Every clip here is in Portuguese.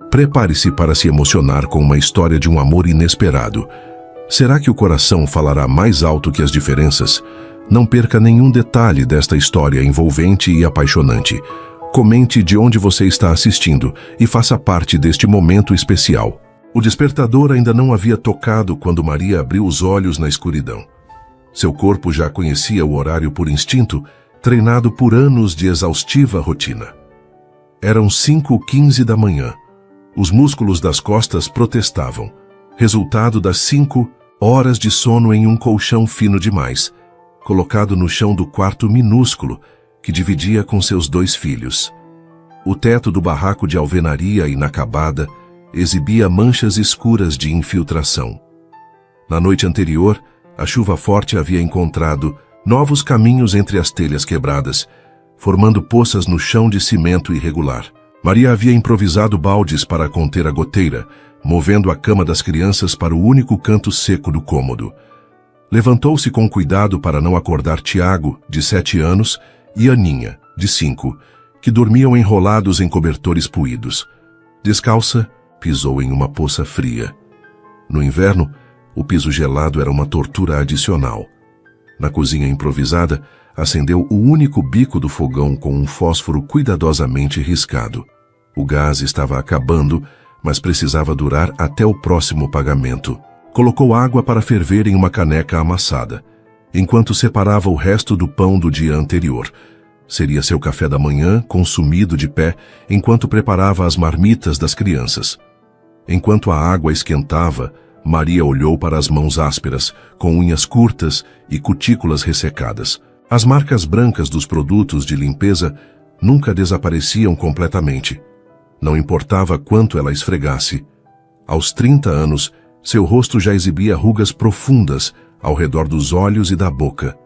Prepare-se para se emocionar com uma história de um amor inesperado. Será que o coração falará mais alto que as diferenças? Não perca nenhum detalhe desta história envolvente e apaixonante. Comente de onde você está assistindo e faça parte deste momento especial. O despertador ainda não havia tocado quando Maria abriu os olhos na escuridão. Seu corpo já conhecia o horário por instinto, treinado por anos de exaustiva rotina. Eram 5h15 da manhã. Os músculos das costas protestavam, resultado das 5 horas de sono em um colchão fino demais, colocado no chão do quarto minúsculo que dividia com seus 2 filhos. O teto do barraco de alvenaria inacabada exibia manchas escuras de infiltração. Na noite anterior, a chuva forte havia encontrado novos caminhos entre as telhas quebradas, formando poças no chão de cimento irregular. Maria havia improvisado baldes para conter a goteira, movendo a cama das crianças para o único canto seco do cômodo. Levantou-se com cuidado para não acordar Tiago, de 7 anos, e Aninha, de 5, que dormiam enrolados em cobertores puídos. Descalça, pisou em uma poça fria. No inverno, o piso gelado era uma tortura adicional. Na cozinha improvisada, acendeu o único bico do fogão com um fósforo cuidadosamente riscado. O gás estava acabando, mas precisava durar até o próximo pagamento. Colocou água para ferver em uma caneca amassada, enquanto separava o resto do pão do dia anterior. Seria seu café da manhã, consumido de pé, enquanto preparava as marmitas das crianças. Enquanto a água esquentava, Maria olhou para as mãos ásperas, com unhas curtas e cutículas ressecadas. As marcas brancas dos produtos de limpeza nunca desapareciam completamente. Não importava quanto ela esfregasse. Aos 30 anos, seu rosto já exibia rugas profundas ao redor dos olhos e da boca.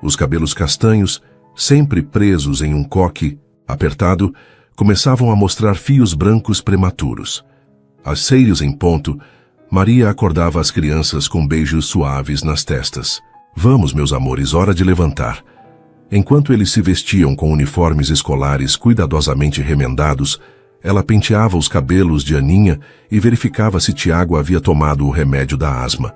Os cabelos castanhos, sempre presos em um coque apertado, começavam a mostrar fios brancos prematuros. Às 6 em ponto, Maria acordava as crianças com beijos suaves nas testas. "Vamos, meus amores, hora de levantar." Enquanto eles se vestiam com uniformes escolares cuidadosamente remendados, ela penteava os cabelos de Aninha e verificava se Tiago havia tomado o remédio da asma.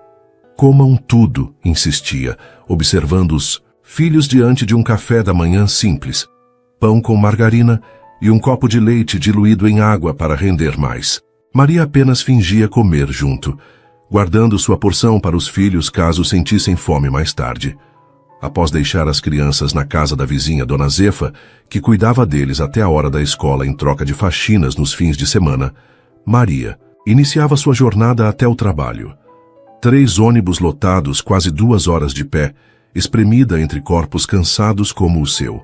"Comam tudo", insistia, observando os filhos diante de um café da manhã simples. Pão com margarina e um copo de leite diluído em água para render mais. Maria apenas fingia comer junto, guardando sua porção para os filhos caso sentissem fome mais tarde. Após deixar as crianças na casa da vizinha Dona Zefa, que cuidava deles até a hora da escola em troca de faxinas nos fins de semana, Maria iniciava sua jornada até o trabalho. 3 ônibus lotados, quase 2 horas de pé, espremida entre corpos cansados como o seu.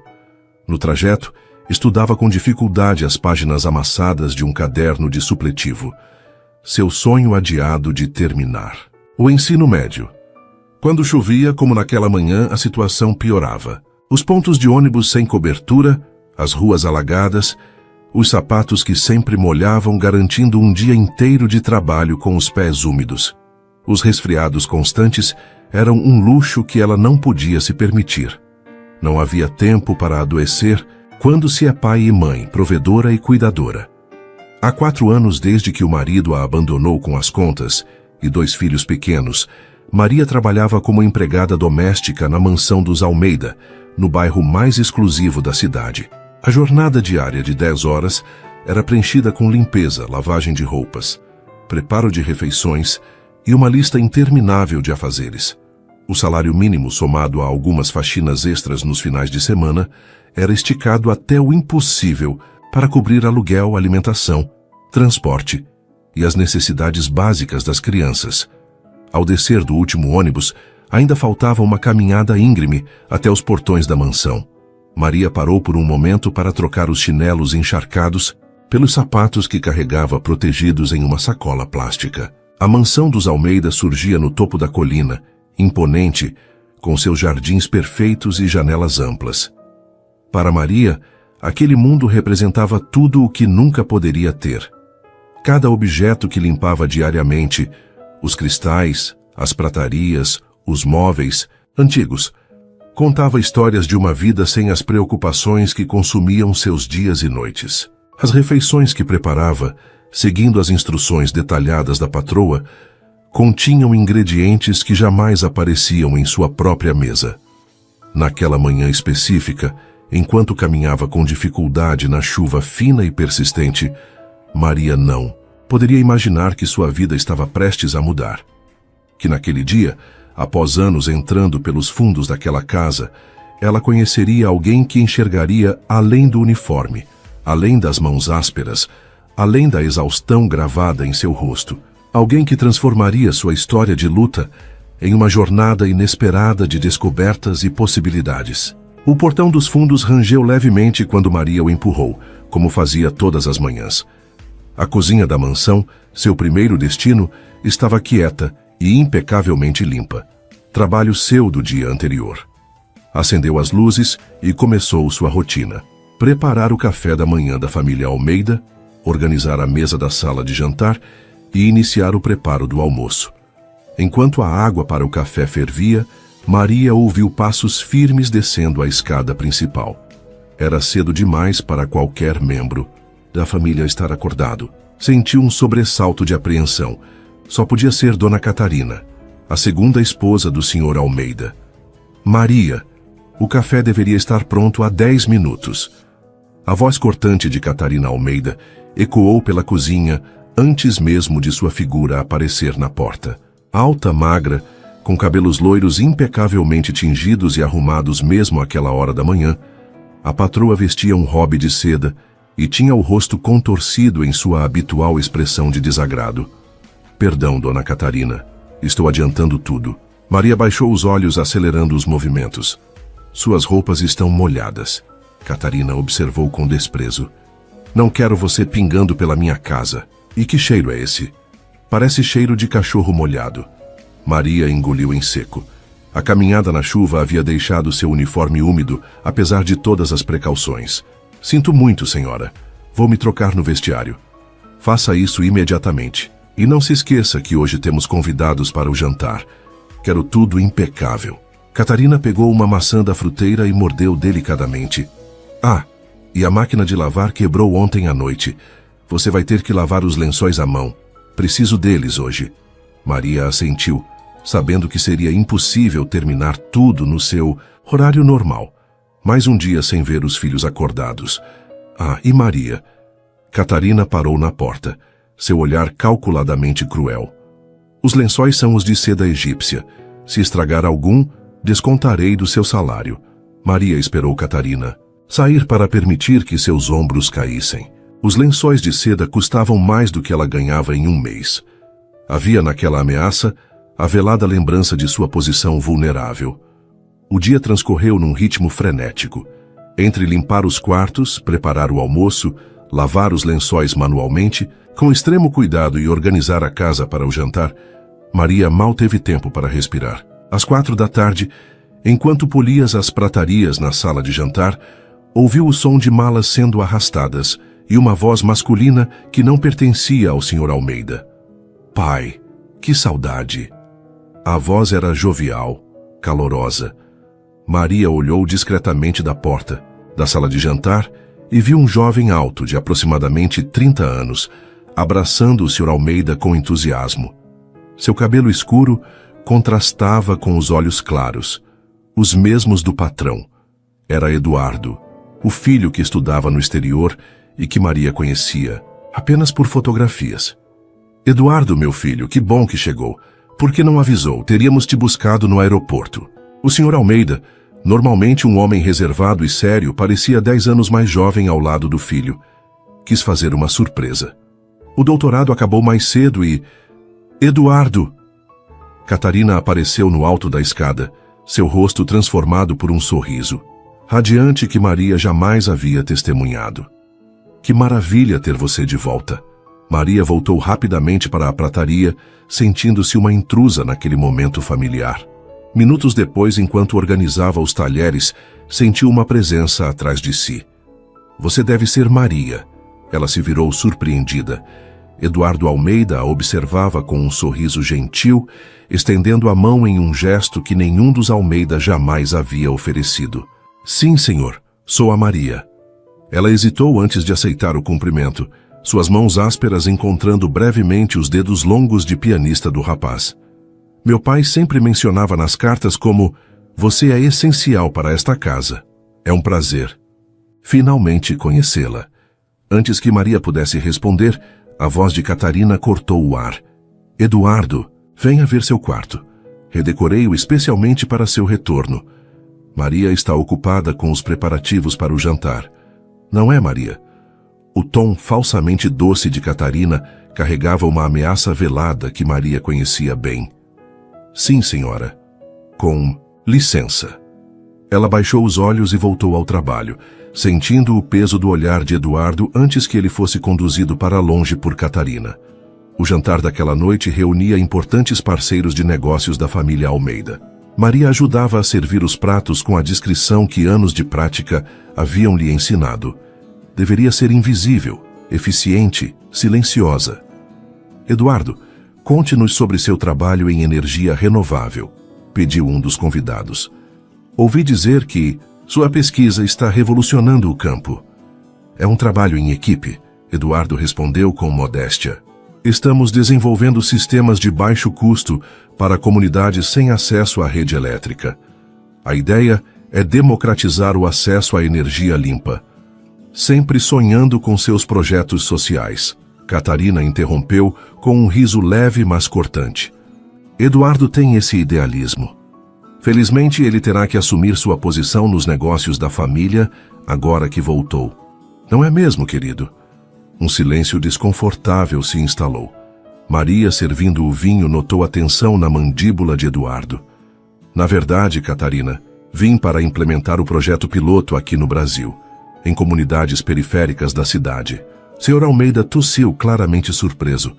No trajeto, estudava com dificuldade as páginas amassadas de um caderno de supletivo. Seu sonho adiado de terminar. O ensino médio. Quando chovia, como naquela manhã, a situação piorava. Os pontos de ônibus sem cobertura, as ruas alagadas, os sapatos que sempre molhavam, garantindo um dia inteiro de trabalho com os pés úmidos. Os resfriados constantes eram um luxo que ela não podia se permitir. Não havia tempo para adoecer quando se é pai e mãe, provedora e cuidadora. Há 4 anos desde que o marido a abandonou com as contas e 2 filhos pequenos, Maria trabalhava como empregada doméstica na mansão dos Almeida, no bairro mais exclusivo da cidade. A jornada diária de 10 horas era preenchida com limpeza, lavagem de roupas, preparo de refeições e uma lista interminável de afazeres. O salário mínimo, somado a algumas faxinas extras nos finais de semana, era esticado até o impossível para cobrir aluguel, alimentação, transporte e as necessidades básicas das crianças. Ao descer do último ônibus, ainda faltava uma caminhada íngreme até os portões da mansão. Maria parou por um momento para trocar os chinelos encharcados pelos sapatos que carregava protegidos em uma sacola plástica. A mansão dos Almeida surgia no topo da colina, imponente, com seus jardins perfeitos e janelas amplas. Para Maria, aquele mundo representava tudo o que nunca poderia ter. Cada objeto que limpava diariamente, os cristais, as pratarias, os móveis, antigos, contava histórias de uma vida sem as preocupações que consumiam seus dias e noites. As refeições que preparava seguindo as instruções detalhadas da patroa, continham ingredientes que jamais apareciam em sua própria mesa. Naquela manhã específica, enquanto caminhava com dificuldade na chuva fina e persistente, Maria não poderia imaginar que sua vida estava prestes a mudar. Que naquele dia, após anos entrando pelos fundos daquela casa, ela conheceria alguém que enxergaria além do uniforme, além das mãos ásperas, além da exaustão gravada em seu rosto. Alguém que transformaria sua história de luta em uma jornada inesperada de descobertas e possibilidades. O portão dos fundos rangeu levemente quando Maria o empurrou, como fazia todas as manhãs. A cozinha da mansão, seu primeiro destino, estava quieta e impecavelmente limpa. Trabalho seu do dia anterior. Acendeu as luzes e começou sua rotina. Preparar o café da manhã da família Almeida, organizar a mesa da sala de jantar e iniciar o preparo do almoço. Enquanto a água para o café fervia, Maria ouviu passos firmes descendo a escada principal. Era cedo demais para qualquer membro da família estar acordado. Sentiu um sobressalto de apreensão. Só podia ser Dona Catarina, a segunda esposa do Sr. Almeida. Maria, o café deveria estar pronto há 10 minutos. A voz cortante de Catarina Almeida ecoou pela cozinha antes mesmo de sua figura aparecer na porta. Alta, magra, com cabelos loiros impecavelmente tingidos e arrumados mesmo àquela hora da manhã, a patroa vestia um robe de seda e tinha o rosto contorcido em sua habitual expressão de desagrado. Perdão, Dona Catarina, estou adiantando tudo. Maria baixou os olhos, acelerando os movimentos. Suas roupas estão molhadas. Catarina observou com desprezo. Não quero você pingando pela minha casa. E que cheiro é esse? Parece cheiro de cachorro molhado. Maria engoliu em seco. A caminhada na chuva havia deixado seu uniforme úmido, apesar de todas as precauções. Sinto muito, senhora. Vou me trocar no vestiário. Faça isso imediatamente. E não se esqueça que hoje temos convidados para o jantar. Quero tudo impecável. Catarina pegou uma maçã da fruteira e mordeu delicadamente. Ah, e a máquina de lavar quebrou ontem à noite. Você vai ter que lavar os lençóis à mão. Preciso deles hoje. Maria assentiu, sabendo que seria impossível terminar tudo no seu horário normal. Mais um dia sem ver os filhos acordados. Ah, e Maria? Catarina parou na porta, seu olhar calculadamente cruel. Os lençóis são os de seda egípcia. Se estragar algum, descontarei do seu salário. Maria esperou Catarina sair para permitir que seus ombros caíssem. Os lençóis de seda custavam mais do que ela ganhava em um mês. Havia naquela ameaça a velada lembrança de sua posição vulnerável. O dia transcorreu num ritmo frenético. Entre limpar os quartos, preparar o almoço, lavar os lençóis manualmente, com extremo cuidado e organizar a casa para o jantar, Maria mal teve tempo para respirar. Às 4 da tarde, enquanto polia as pratarias na sala de jantar, ouviu o som de malas sendo arrastadas e uma voz masculina que não pertencia ao Sr. Almeida. Pai, que saudade! A voz era jovial, calorosa. Maria olhou discretamente da porta da sala de jantar e viu um jovem alto de aproximadamente 30 anos, abraçando o Sr. Almeida com entusiasmo. Seu cabelo escuro contrastava com os olhos claros, os mesmos do patrão. Era Eduardo, o filho que estudava no exterior e que Maria conhecia apenas por fotografias. Eduardo, meu filho, que bom que chegou. Por que não avisou? Teríamos te buscado no aeroporto. O Sr. Almeida, normalmente um homem reservado e sério, parecia 10 anos mais jovem ao lado do filho. Quis fazer uma surpresa. O doutorado acabou mais cedo e... Eduardo! Catarina apareceu no alto da escada, seu rosto transformado por um sorriso, radiante que Maria jamais havia testemunhado. Que maravilha ter você de volta. Maria voltou rapidamente para a prataria, sentindo-se uma intrusa naquele momento familiar. Minutos depois, enquanto organizava os talheres, sentiu uma presença atrás de si. Você deve ser Maria. Ela se virou surpreendida. Eduardo Almeida a observava com um sorriso gentil, estendendo a mão em um gesto que nenhum dos Almeida jamais havia oferecido. Sim, senhor, sou a Maria. Ela hesitou antes de aceitar o cumprimento. suas mãos ásperas encontrando brevemente os dedos longos de pianista do rapaz. Meu pai sempre mencionava nas cartas como: "Você é essencial para esta casa. É um prazer." Finalmente conhecê-la. Antes que Maria pudesse responder, a voz de Catarina cortou o ar. "Eduardo, venha ver seu quarto. Redecorei-o especialmente para seu retorno. Maria está ocupada com os preparativos para o jantar. Não é, Maria?" O tom falsamente doce de Catarina carregava uma ameaça velada que Maria conhecia bem. "Sim, senhora. Com licença." Ela baixou os olhos e voltou ao trabalho, sentindo o peso do olhar de Eduardo antes que ele fosse conduzido para longe por Catarina. O jantar daquela noite reunia importantes parceiros de negócios da família Almeida. Maria ajudava a servir os pratos com a discrição que anos de prática haviam lhe ensinado. Deveria ser invisível, eficiente, silenciosa. "Eduardo, conte-nos sobre seu trabalho em energia renovável", pediu um dos convidados. "Ouvi dizer que sua pesquisa está revolucionando o campo." "É um trabalho em equipe", Eduardo respondeu com modéstia. "Estamos desenvolvendo sistemas de baixo custo para comunidades sem acesso à rede elétrica. A ideia é democratizar o acesso à energia limpa." "Sempre sonhando com seus projetos sociais", Catarina interrompeu com um riso leve mas cortante. "Eduardo tem esse idealismo. Felizmente ele terá que assumir sua posição nos negócios da família agora que voltou. Não é mesmo, querido?" Um silêncio desconfortável se instalou. Maria, servindo o vinho, notou a tensão na mandíbula de Eduardo. "Na verdade, Catarina, vim para implementar o projeto piloto aqui no Brasil, em comunidades periféricas da cidade." Sr. Almeida tossiu, claramente surpreso.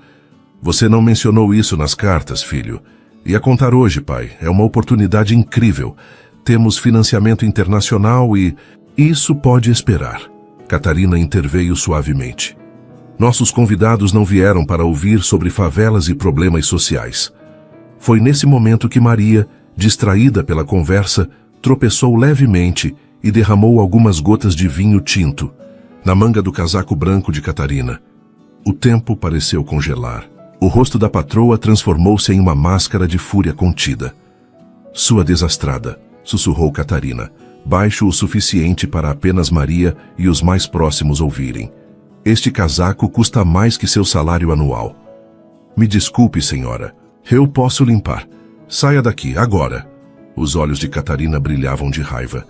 "Você não mencionou isso nas cartas, filho. Ia contar hoje, pai. É uma oportunidade incrível. Temos financiamento internacional e... Isso pode esperar." Catarina interveio suavemente. "Nossos convidados não vieram para ouvir sobre favelas e problemas sociais." Foi nesse momento que Maria, distraída pela conversa, tropeçou levemente e derramou algumas gotas de vinho tinto na manga do casaco branco de Catarina. O tempo pareceu congelar. O rosto da patroa transformou-se em uma máscara de fúria contida. "Sua desastrada", sussurrou Catarina, baixo o suficiente para apenas Maria e os mais próximos ouvirem. "Este casaco custa mais que seu salário anual." "Me desculpe, senhora. Eu posso limpar. Saia daqui, agora." Os olhos de Catarina brilhavam de raiva.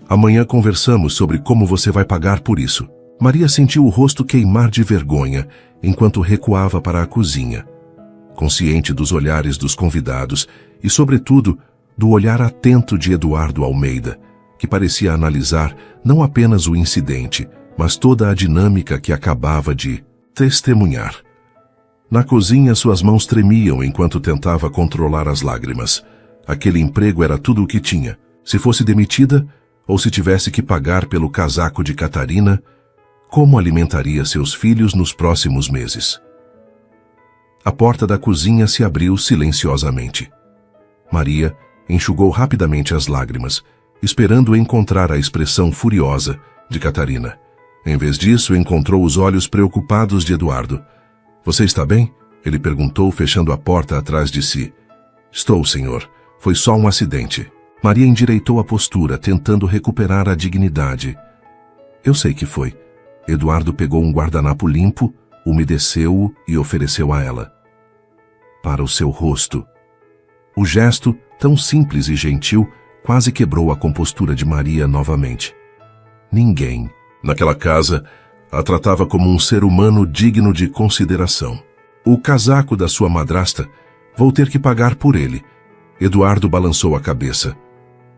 "Amanhã conversamos sobre como você vai pagar por isso." Maria sentiu o rosto queimar de vergonha enquanto recuava para a cozinha. Consciente dos olhares dos convidados e, sobretudo, do olhar atento de Eduardo Almeida, que parecia analisar não apenas o incidente, mas toda a dinâmica que acabava de testemunhar. Na cozinha, suas mãos tremiam enquanto tentava controlar as lágrimas. Aquele emprego era tudo o que tinha. Se fosse demitida, ou se tivesse que pagar pelo casaco de Catarina, como alimentaria seus filhos nos próximos meses? A porta da cozinha se abriu silenciosamente. Maria enxugou rapidamente as lágrimas, esperando encontrar a expressão furiosa de Catarina. Em vez disso, encontrou os olhos preocupados de Eduardo. "Você está bem?" ele perguntou, fechando a porta atrás de si. "Estou, senhor. Foi só um acidente." Maria endireitou a postura, tentando recuperar a dignidade. "Eu sei que foi." Eduardo pegou um guardanapo limpo, umedeceu-o e ofereceu a ela. "Para o seu rosto." O gesto, tão simples e gentil, quase quebrou a compostura de Maria novamente. Ninguém, naquela casa, a tratava como um ser humano digno de consideração. "O casaco da sua madrasta, vou ter que pagar por ele." Eduardo balançou a cabeça.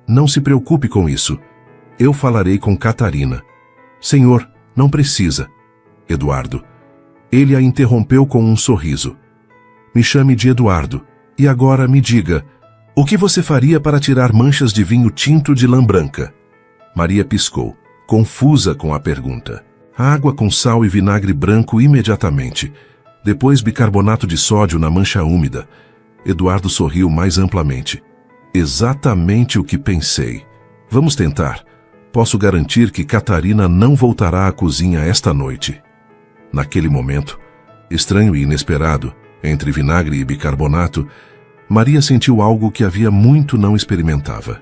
"Não se preocupe com isso. Eu falarei com Catarina." "Senhor, não precisa." Eduardo. Ele a interrompeu com um sorriso. "Me chame de Eduardo. E agora me diga, o que você faria para tirar manchas de vinho tinto de lã branca?" Maria piscou, confusa com a pergunta. "Água com sal e vinagre branco imediatamente. Depois bicarbonato de sódio na mancha úmida." Eduardo sorriu mais amplamente. "Exatamente o que pensei. Vamos tentar. Posso garantir que Catarina não voltará à cozinha esta noite." Naquele momento, estranho e inesperado, entre vinagre e bicarbonato, Maria sentiu algo que havia muito não experimentava: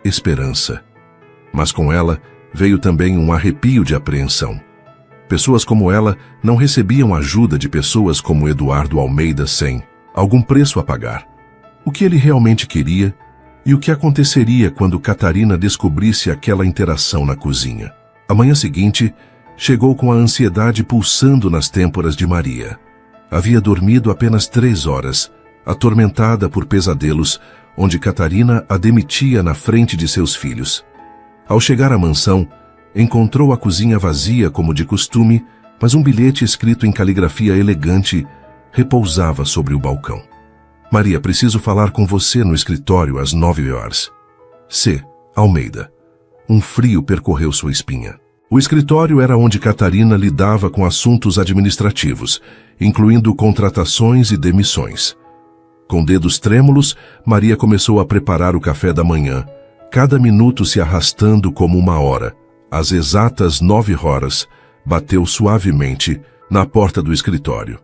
esperança. Mas com ela veio também um arrepio de apreensão. Pessoas como ela não recebiam ajuda de pessoas como Eduardo Almeida sem algum preço a pagar. O que ele realmente queria e o que aconteceria quando Catarina descobrisse aquela interação na cozinha. A manhã seguinte chegou com a ansiedade pulsando nas têmporas de Maria. Havia dormido apenas 3 horas, atormentada por pesadelos, onde Catarina a demitia na frente de seus filhos. Ao chegar à mansão, encontrou a cozinha vazia como de costume, mas um bilhete escrito em caligrafia elegante repousava sobre o balcão. Maria, preciso falar com você no escritório às 9 horas. C. Almeida. Um frio percorreu sua espinha. O escritório era onde Catarina lidava com assuntos administrativos, incluindo contratações e demissões. Com dedos trêmulos, Maria começou a preparar o café da manhã, cada minuto se arrastando como uma hora. Às exatas 9 horas, bateu suavemente na porta do escritório.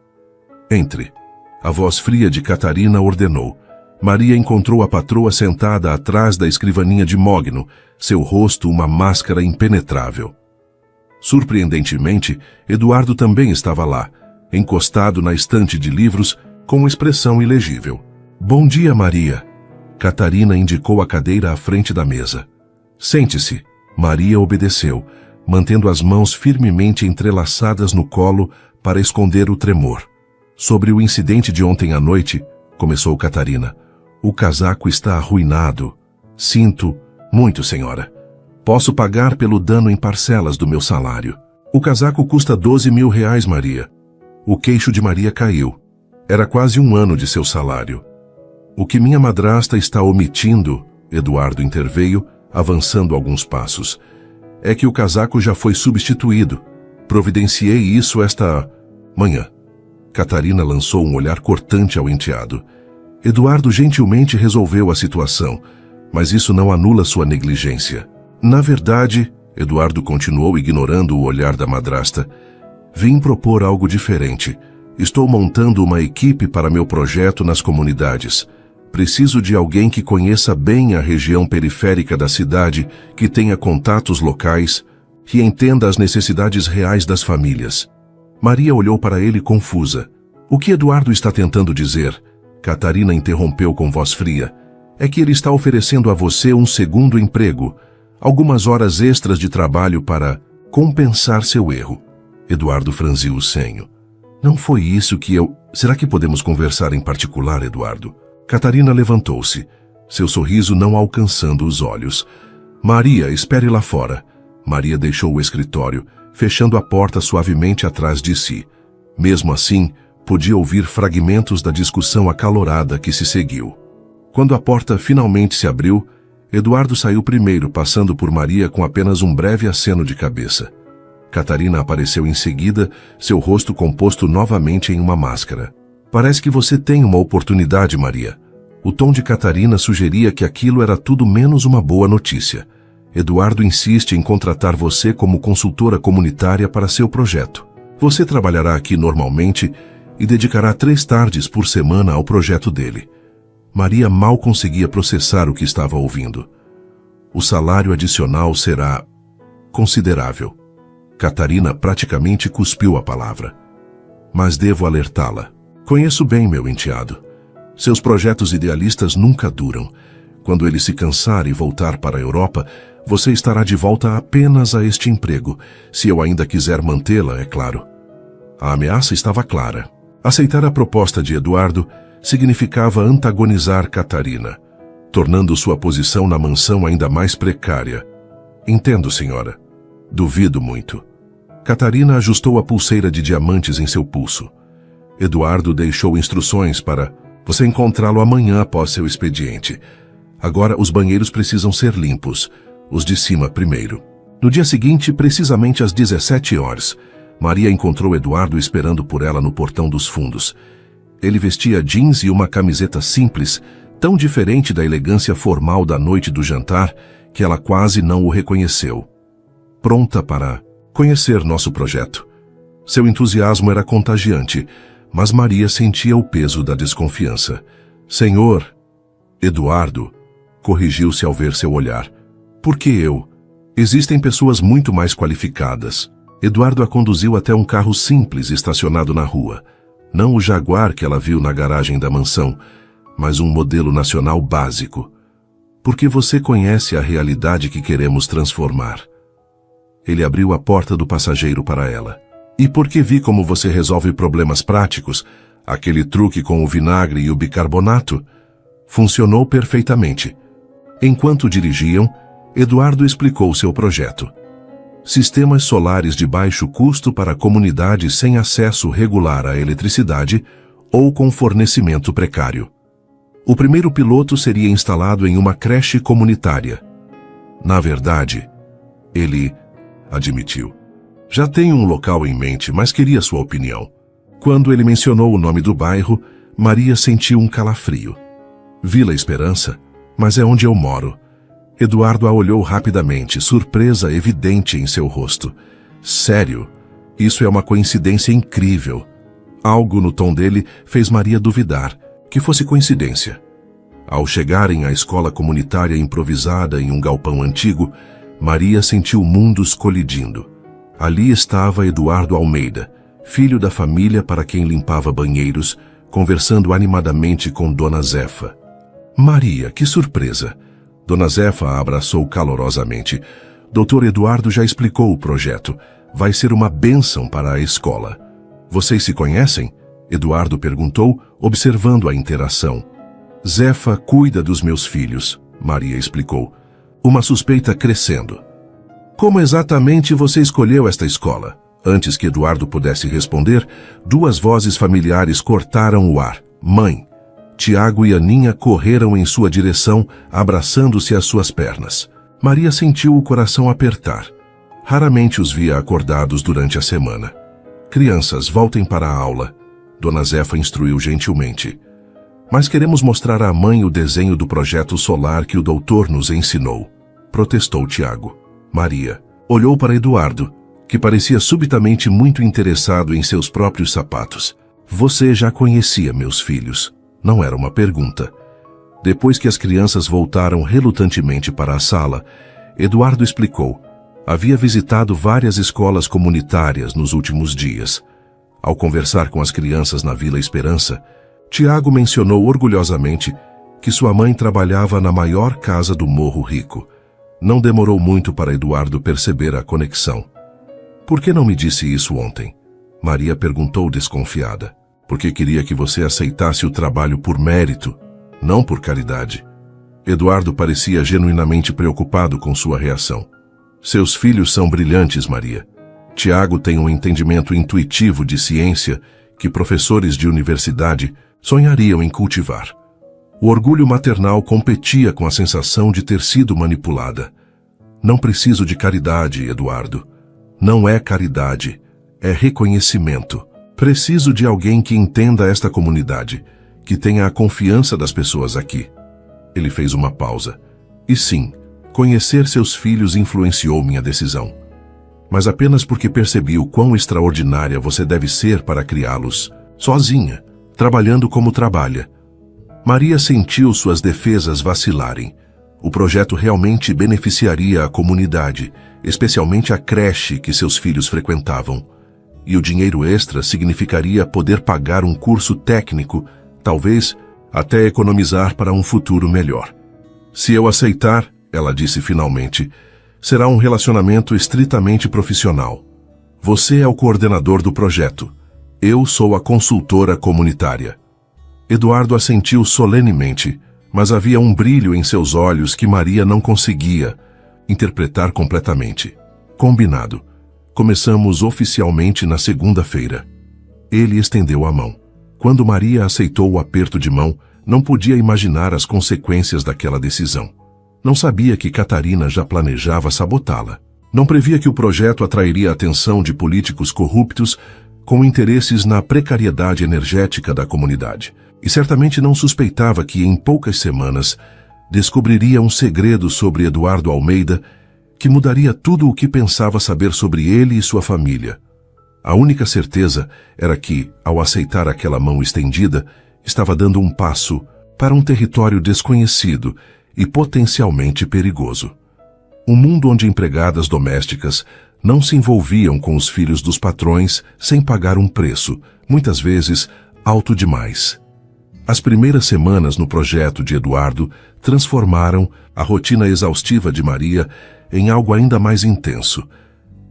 Entre. A voz fria de Catarina ordenou. Maria encontrou a patroa sentada atrás da escrivaninha de mogno, seu rosto uma máscara impenetrável. Surpreendentemente, Eduardo também estava lá, encostado na estante de livros, com expressão ilegível. Bom dia, Maria. Catarina indicou a cadeira à frente da mesa. Sente-se. Maria obedeceu, mantendo as mãos firmemente entrelaçadas no colo para esconder o tremor. Sobre o incidente de ontem à noite, começou Catarina. O casaco está arruinado. Sinto muito, senhora. Posso pagar pelo dano em parcelas do meu salário. O casaco custa 12 mil reais, Maria. O queixo de Maria caiu. Era quase 1 ano de seu salário. O que minha madrasta está omitindo, Eduardo interveio, avançando alguns passos, é que o casaco já foi substituído. Providenciei isso esta manhã. Catarina lançou um olhar cortante ao enteado. Eduardo gentilmente resolveu a situação, mas isso não anula sua negligência. Na verdade, Eduardo continuou ignorando o olhar da madrasta, vim propor algo diferente. Estou montando uma equipe para meu projeto nas comunidades. Preciso de alguém que conheça bem a região periférica da cidade, que tenha contatos locais, que entenda as necessidades reais das famílias. Maria olhou para ele confusa. O que Eduardo está tentando dizer? Catarina interrompeu com voz fria. É que ele está oferecendo a você um segundo emprego, algumas horas extras de trabalho para compensar seu erro. Eduardo franziu o senho. Não foi isso que eu... Será que podemos conversar em particular, Eduardo? Catarina levantou-se, seu sorriso não alcançando os olhos. Maria, espere lá fora. Maria deixou o escritório, fechando a porta suavemente atrás de si. Mesmo assim, podia ouvir fragmentos da discussão acalorada que se seguiu. Quando a porta finalmente se abriu, Eduardo saiu primeiro, passando por Maria com apenas um breve aceno de cabeça. Catarina apareceu em seguida, seu rosto composto novamente em uma máscara. Parece que você tem uma oportunidade, Maria. O tom de Catarina sugeria que aquilo era tudo menos uma boa notícia. Eduardo insiste em contratar você como consultora comunitária para seu projeto. Você trabalhará aqui normalmente e dedicará 3 tardes por semana ao projeto dele. Maria mal conseguia processar o que estava ouvindo. O salário adicional será considerável. Catarina praticamente cuspiu a palavra. Mas devo alertá-la. Conheço bem meu enteado. Seus projetos idealistas nunca duram. Quando ele se cansar e voltar para a Europa, você estará de volta apenas a este emprego, se eu ainda quiser mantê-la, é claro. A ameaça estava clara. Aceitar a proposta de Eduardo significava antagonizar Catarina, tornando sua posição na mansão ainda mais precária. Entendo, senhora. Duvido muito. Catarina ajustou a pulseira de diamantes em seu pulso. Eduardo deixou instruções para você encontrá-lo amanhã após seu expediente. Agora os banheiros precisam ser limpos, os de cima primeiro. No dia seguinte, precisamente às 17 horas, Maria encontrou Eduardo esperando por ela no portão dos fundos. Ele vestia jeans e uma camiseta simples, tão diferente da elegância formal da noite do jantar que ela quase não o reconheceu. Pronta para conhecer nosso projeto. Seu entusiasmo era contagiante, mas Maria sentia o peso da desconfiança. Senhor, Eduardo, corrigiu-se ao ver seu olhar. Por que eu? Existem pessoas muito mais qualificadas. Eduardo a conduziu até um carro simples estacionado na rua. Não o Jaguar que ela viu na garagem da mansão, mas um modelo nacional básico. Porque você conhece a realidade que queremos transformar. Ele abriu a porta do passageiro para ela. E porque vi como você resolve problemas práticos, aquele truque com o vinagre e o bicarbonato, funcionou perfeitamente. Enquanto dirigiam, Eduardo explicou seu projeto. Sistemas solares de baixo custo para comunidades sem acesso regular à eletricidade ou com fornecimento precário. O primeiro piloto seria instalado em uma creche comunitária. Na verdade, ele admitiu. Já tenho um local em mente, mas queria sua opinião. Quando ele mencionou o nome do bairro, Maria sentiu um calafrio. Vila Esperança, mas é onde eu moro. Eduardo a olhou rapidamente, surpresa evidente em seu rosto. Sério? Isso é uma coincidência incrível. Algo no tom dele fez Maria duvidar que fosse coincidência. Ao chegarem à escola comunitária improvisada em um galpão antigo, Maria sentiu mundos colidindo. Ali estava Eduardo Almeida, filho da família para quem limpava banheiros, conversando animadamente com Dona Zefa. Maria, que surpresa! Dona Zefa a abraçou calorosamente. Dr. Eduardo já explicou o projeto. Vai ser uma bênção para a escola. Vocês se conhecem? Eduardo perguntou, observando a interação. Zefa cuida dos meus filhos, Maria explicou. Uma suspeita crescendo. Como exatamente você escolheu esta escola? Antes que Eduardo pudesse responder, duas vozes familiares cortaram o ar. Mãe. Tiago e Aninha correram em sua direção, abraçando-se às suas pernas. Maria sentiu o coração apertar. Raramente os via acordados durante a semana. Crianças, voltem para a aula. Dona Zefa instruiu gentilmente. Mas queremos mostrar à mãe o desenho do projeto solar que o doutor nos ensinou. Protestou Tiago. Maria olhou para Eduardo, que parecia subitamente muito interessado em seus próprios sapatos. Você já conhecia meus filhos. Não era uma pergunta. Depois que as crianças voltaram relutantemente para a sala, Eduardo explicou. Havia visitado várias escolas comunitárias nos últimos dias. Ao conversar com as crianças na Vila Esperança, Tiago mencionou orgulhosamente que sua mãe trabalhava na maior casa do Morro Rico. Não demorou muito para Eduardo perceber a conexão. Por que não me disse isso ontem? Maria perguntou desconfiada. Porque queria que você aceitasse o trabalho por mérito, não por caridade. Eduardo parecia genuinamente preocupado com sua reação. Seus filhos são brilhantes, Maria. Tiago tem um entendimento intuitivo de ciência que professores de universidade sonhariam em cultivar. O orgulho maternal competia com a sensação de ter sido manipulada. Não preciso de caridade, Eduardo. Não é caridade, é reconhecimento. Preciso de alguém que entenda esta comunidade, que tenha a confiança das pessoas aqui. Ele fez uma pausa. E sim, conhecer seus filhos influenciou minha decisão. Mas apenas porque percebi o quão extraordinária você deve ser para criá-los, sozinha, trabalhando como trabalha. Maria sentiu suas defesas vacilarem. O projeto realmente beneficiaria a comunidade, especialmente a creche que seus filhos frequentavam. E o dinheiro extra significaria poder pagar um curso técnico, talvez até economizar para um futuro melhor. Se eu aceitar, ela disse finalmente, será um relacionamento estritamente profissional. Você é o coordenador do projeto. Eu sou a consultora comunitária. Eduardo assentiu solenemente, mas havia um brilho em seus olhos que Maria não conseguia interpretar completamente. Combinado. Começamos oficialmente na segunda-feira. Ele estendeu a mão. Quando Maria aceitou o aperto de mão, não podia imaginar as consequências daquela decisão. Não sabia que Catarina já planejava sabotá-la. Não previa que o projeto atrairia a atenção de políticos corruptos com interesses na precariedade energética da comunidade. E certamente não suspeitava que, em poucas semanas, descobriria um segredo sobre Eduardo Almeida que mudaria tudo o que pensava saber sobre ele e sua família. A única certeza era que, ao aceitar aquela mão estendida, estava dando um passo para um território desconhecido e potencialmente perigoso. Um mundo onde empregadas domésticas não se envolviam com os filhos dos patrões sem pagar um preço, muitas vezes alto demais. As primeiras semanas no projeto de Eduardo transformaram a rotina exaustiva de Maria em algo ainda mais intenso,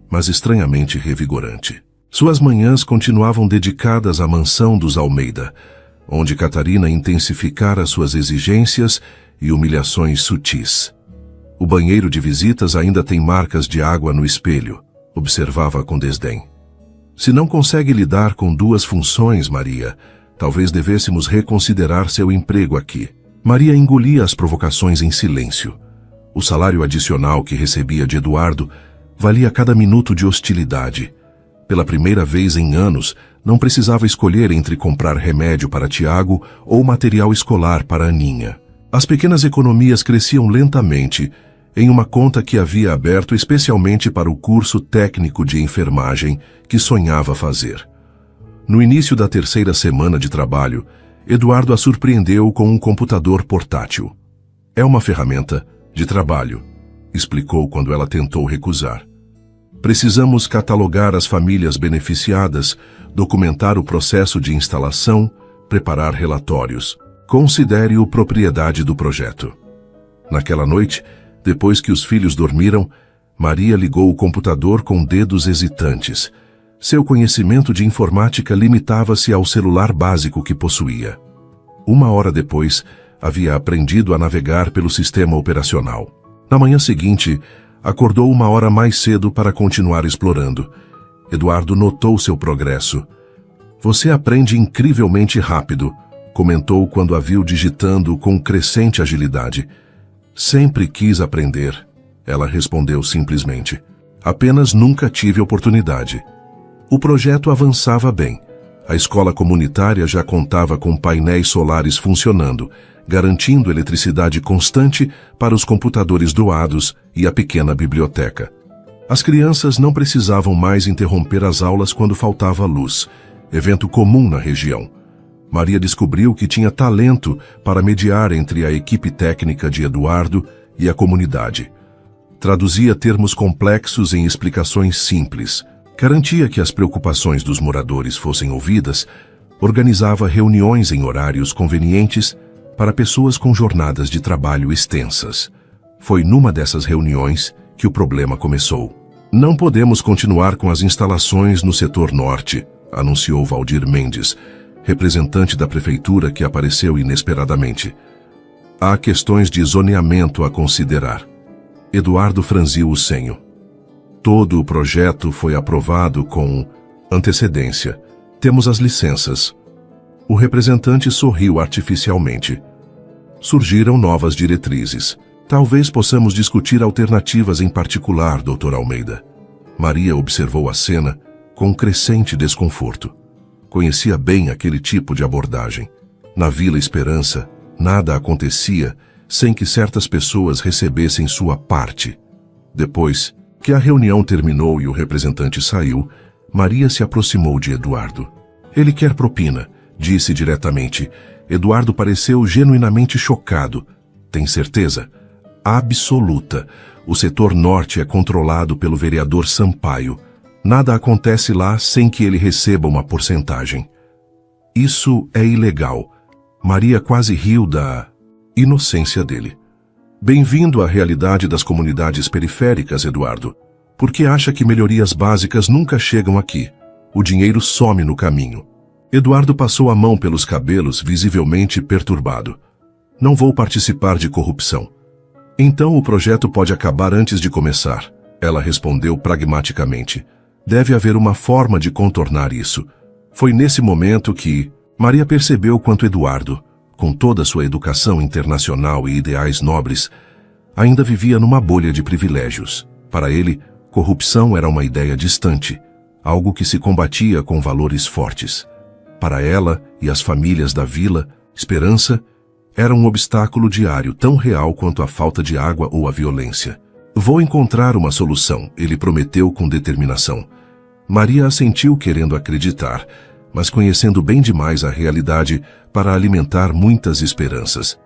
mas estranhamente revigorante. Suas manhãs continuavam dedicadas à mansão dos Almeida, onde Catarina intensificara suas exigências e humilhações sutis. O banheiro de visitas ainda tem marcas de água no espelho, observava com desdém. Se não consegue lidar com duas funções, Maria, talvez devêssemos reconsiderar seu emprego aqui. Maria engolia as provocações em silêncio. O salário adicional que recebia de Eduardo valia cada minuto de hostilidade. Pela primeira vez em anos, não precisava escolher entre comprar remédio para Tiago ou material escolar para Aninha. As pequenas economias cresciam lentamente em uma conta que havia aberto especialmente para o curso técnico de enfermagem que sonhava fazer. No início da terceira semana de trabalho, Eduardo a surpreendeu com um computador portátil. É uma ferramenta de trabalho, explicou quando ela tentou recusar. Precisamos catalogar as famílias beneficiadas, documentar o processo de instalação, preparar relatórios. Considere-o propriedade do projeto. Naquela noite, depois que os filhos dormiram, Maria ligou o computador com dedos hesitantes. Seu conhecimento de informática limitava-se ao celular básico que possuía. 1 hora depois, havia aprendido a navegar pelo sistema operacional. Na manhã seguinte, acordou 1 hora mais cedo para continuar explorando. Eduardo notou seu progresso. Você aprende incrivelmente rápido, comentou quando a viu digitando com crescente agilidade. Sempre quis aprender, ela respondeu simplesmente. Apenas nunca tive oportunidade. O projeto avançava bem. A escola comunitária já contava com painéis solares funcionando, garantindo eletricidade constante para os computadores doados e a pequena biblioteca. As crianças não precisavam mais interromper as aulas quando faltava luz, evento comum na região. Maria descobriu que tinha talento para mediar entre a equipe técnica de Eduardo e a comunidade. Traduzia termos complexos em explicações simples, garantia que as preocupações dos moradores fossem ouvidas, organizava reuniões em horários convenientes para pessoas com jornadas de trabalho extensas. Foi numa dessas reuniões que o problema começou. Não podemos continuar com as instalações no setor norte, anunciou Valdir Mendes, representante da prefeitura que apareceu inesperadamente. Há questões de zoneamento a considerar. Eduardo franziu o senho. Todo o projeto foi aprovado com antecedência. Temos as licenças. O representante sorriu artificialmente. Surgiram novas diretrizes. Talvez possamos discutir alternativas em particular, Dr. Almeida. Maria observou a cena com crescente desconforto. Conhecia bem aquele tipo de abordagem. Na Vila Esperança, nada acontecia sem que certas pessoas recebessem sua parte. Depois que a reunião terminou e o representante saiu, Maria se aproximou de Eduardo. Ele quer propina, disse diretamente. Eduardo pareceu genuinamente chocado. Tem certeza? Absoluta. O setor norte é controlado pelo vereador Sampaio. Nada acontece lá sem que ele receba uma porcentagem. Isso é ilegal. Maria quase riu da inocência dele. Bem-vindo à realidade das comunidades periféricas, Eduardo. Por que acha que melhorias básicas nunca chegam aqui? O dinheiro some no caminho. Eduardo passou a mão pelos cabelos, visivelmente perturbado. Não vou participar de corrupção. Então o projeto pode acabar antes de começar, ela respondeu pragmaticamente. Deve haver uma forma de contornar isso. Foi nesse momento que Maria percebeu quanto Eduardo, com toda sua educação internacional e ideais nobres, ainda vivia numa bolha de privilégios. Para ele, corrupção era uma ideia distante, algo que se combatia com valores fortes. Para ela e as famílias da vila, esperança era um obstáculo diário tão real quanto a falta de água ou a violência. Vou encontrar uma solução, ele prometeu com determinação. Maria assentiu querendo acreditar, mas conhecendo bem demais a realidade para alimentar muitas esperanças.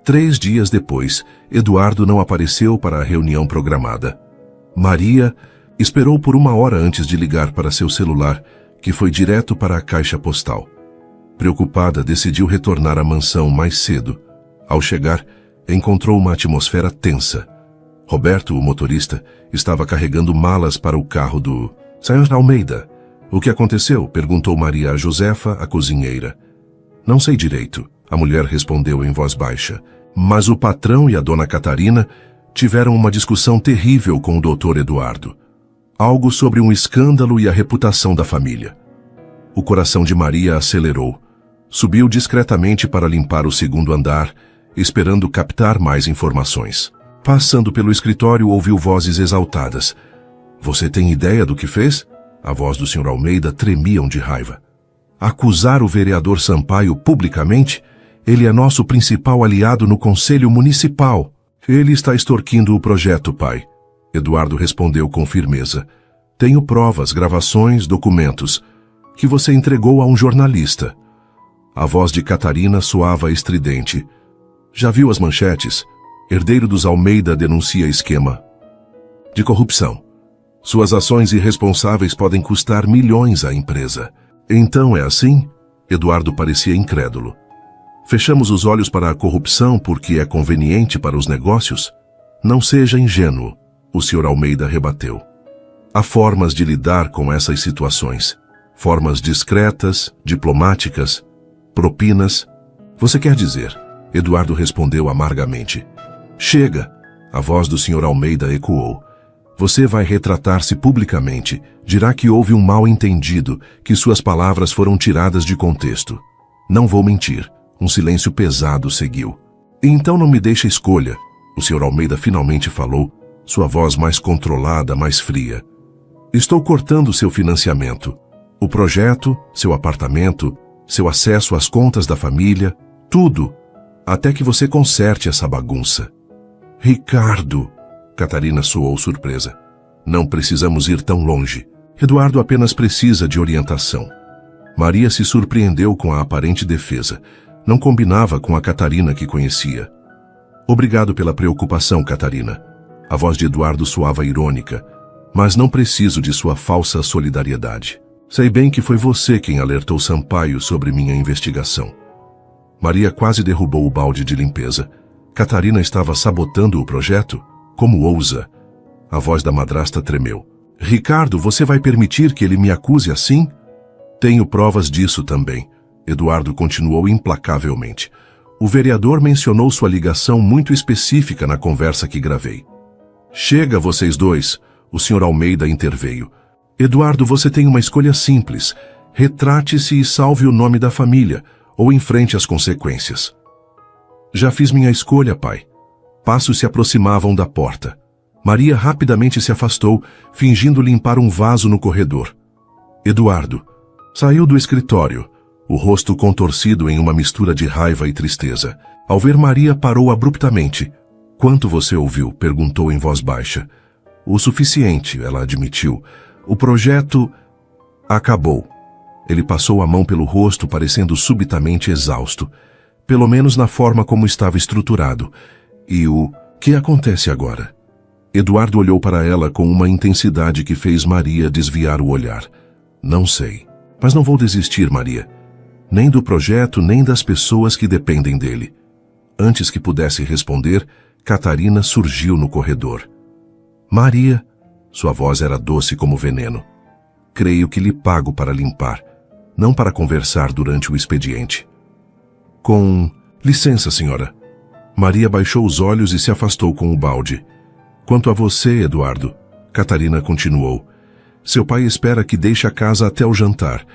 3 dias depois, Eduardo não apareceu para a reunião programada. Maria esperou por 1 hora antes de ligar para seu celular, que foi direto para a caixa postal. Preocupada, decidiu retornar à mansão mais cedo. Ao chegar, encontrou uma atmosfera tensa. Roberto, o motorista, estava carregando malas para o carro do Sr. Almeida. O que aconteceu? Perguntou Maria a Josefa, a cozinheira. Não sei direito, a mulher respondeu em voz baixa. Mas o patrão e a dona Catarina tiveram uma discussão terrível com o Dr. Eduardo. Algo sobre um escândalo e a reputação da família. O coração de Maria acelerou. Subiu discretamente para limpar o 2º andar, esperando captar mais informações. Passando pelo escritório, ouviu vozes exaltadas. Você tem ideia do que fez? A voz do Sr. Almeida tremiam de raiva. Acusar o vereador Sampaio publicamente? Ele é nosso principal aliado no Conselho Municipal. Ele está extorquindo o projeto, pai. Eduardo respondeu com firmeza. Tenho provas, gravações, documentos, que você entregou a um jornalista. A voz de Catarina soava estridente. Já viu as manchetes? Herdeiro dos Almeida denuncia esquema de corrupção. Suas ações irresponsáveis podem custar milhões à empresa. Então é assim? Eduardo parecia incrédulo. Fechamos os olhos para a corrupção porque é conveniente para os negócios? Não seja ingênuo, o Sr. Almeida rebateu. Há formas de lidar com essas situações. Formas discretas, diplomáticas, propinas. Você quer dizer? Eduardo respondeu amargamente. Chega! A voz do Sr. Almeida ecoou. Você vai retratar-se publicamente, dirá que houve um mal-entendido, que suas palavras foram tiradas de contexto. Não vou mentir. Um silêncio pesado seguiu. Então não me deixa escolha. O Sr. Almeida finalmente falou, sua voz mais controlada, mais fria. Estou cortando seu financiamento. O projeto, seu apartamento, seu acesso às contas da família, tudo, até que você conserte essa bagunça. Ricardo! Catarina soou surpresa. Não precisamos ir tão longe. Eduardo apenas precisa de orientação. Maria se surpreendeu com a aparente defesa. Não combinava com a Catarina que conhecia. Obrigado pela preocupação, Catarina. A voz de Eduardo soava irônica. Mas não preciso de sua falsa solidariedade. Sei bem que foi você quem alertou Sampaio sobre minha investigação. Maria quase derrubou o balde de limpeza. Catarina estava sabotando o projeto? Como ousa? A voz da madrasta tremeu. Ricardo, você vai permitir que ele me acuse assim? Tenho provas disso também. Eduardo continuou implacavelmente. O vereador mencionou sua ligação muito específica na conversa que gravei. Chega, vocês dois. O Sr. Almeida interveio. Eduardo, você tem uma escolha simples. Retrate-se e salve o nome da família, ou enfrente as consequências. Já fiz minha escolha, pai. Passos se aproximavam da porta. Maria rapidamente se afastou, fingindo limpar um vaso no corredor. Eduardo saiu do escritório, o rosto contorcido em uma mistura de raiva e tristeza. Ao ver Maria, parou abruptamente. Quanto você ouviu? Perguntou em voz baixa. O suficiente, ela admitiu. O projeto acabou. Ele passou a mão pelo rosto, parecendo subitamente exausto. Pelo menos na forma como estava estruturado. E o que acontece agora? Eduardo olhou para ela com uma intensidade que fez Maria desviar o olhar. Não sei. Mas não vou desistir, Maria. Nem do projeto, nem das pessoas que dependem dele. Antes que pudesse responder, Catarina surgiu no corredor. Maria, sua voz era doce como veneno. Creio que lhe pago para limpar, não para conversar durante o expediente. Com licença, senhora. Maria baixou os olhos e se afastou com o balde. Quanto a você, Eduardo, Catarina continuou. Seu pai espera que deixe a casa até o jantar.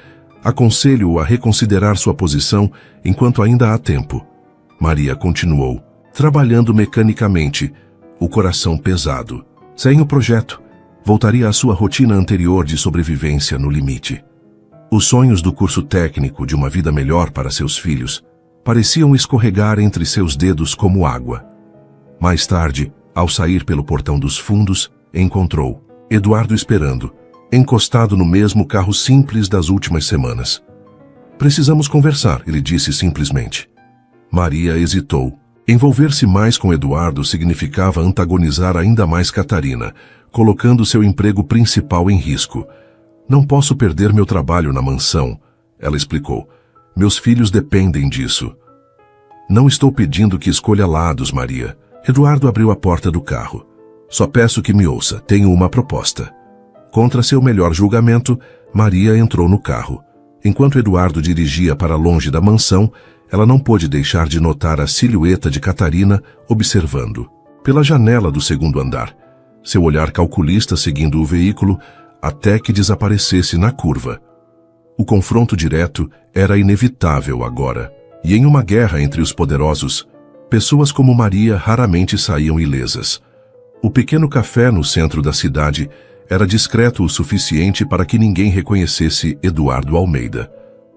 Aconselho-o a reconsiderar sua posição enquanto ainda há tempo. Maria continuou, trabalhando mecanicamente, o coração pesado. Sem o projeto, voltaria à sua rotina anterior de sobrevivência no limite. Os sonhos do curso técnico de uma vida melhor para seus filhos pareciam escorregar entre seus dedos como água. Mais tarde, ao sair pelo portão dos fundos, encontrou Eduardo esperando. encostado no mesmo carro simples das últimas semanas. Precisamos conversar, ele disse simplesmente. Maria hesitou. Envolver-se mais com Eduardo significava antagonizar ainda mais Catarina, colocando seu emprego principal em risco. Não posso perder meu trabalho na mansão, ela explicou. Meus filhos dependem disso. Não estou pedindo que escolha lados, Maria. Eduardo abriu a porta do carro. Só peço que me ouça, tenho uma proposta. Contra seu melhor julgamento, Maria entrou no carro. Enquanto Eduardo dirigia para longe da mansão, ela não pôde deixar de notar a silhueta de Catarina observando. Pela janela do segundo andar, seu olhar calculista seguindo o veículo até que desaparecesse na curva. O confronto direto era inevitável agora, e em uma guerra entre os poderosos, pessoas como Maria raramente saíam ilesas. O pequeno café no centro da cidade era discreto o suficiente para que ninguém reconhecesse Eduardo Almeida.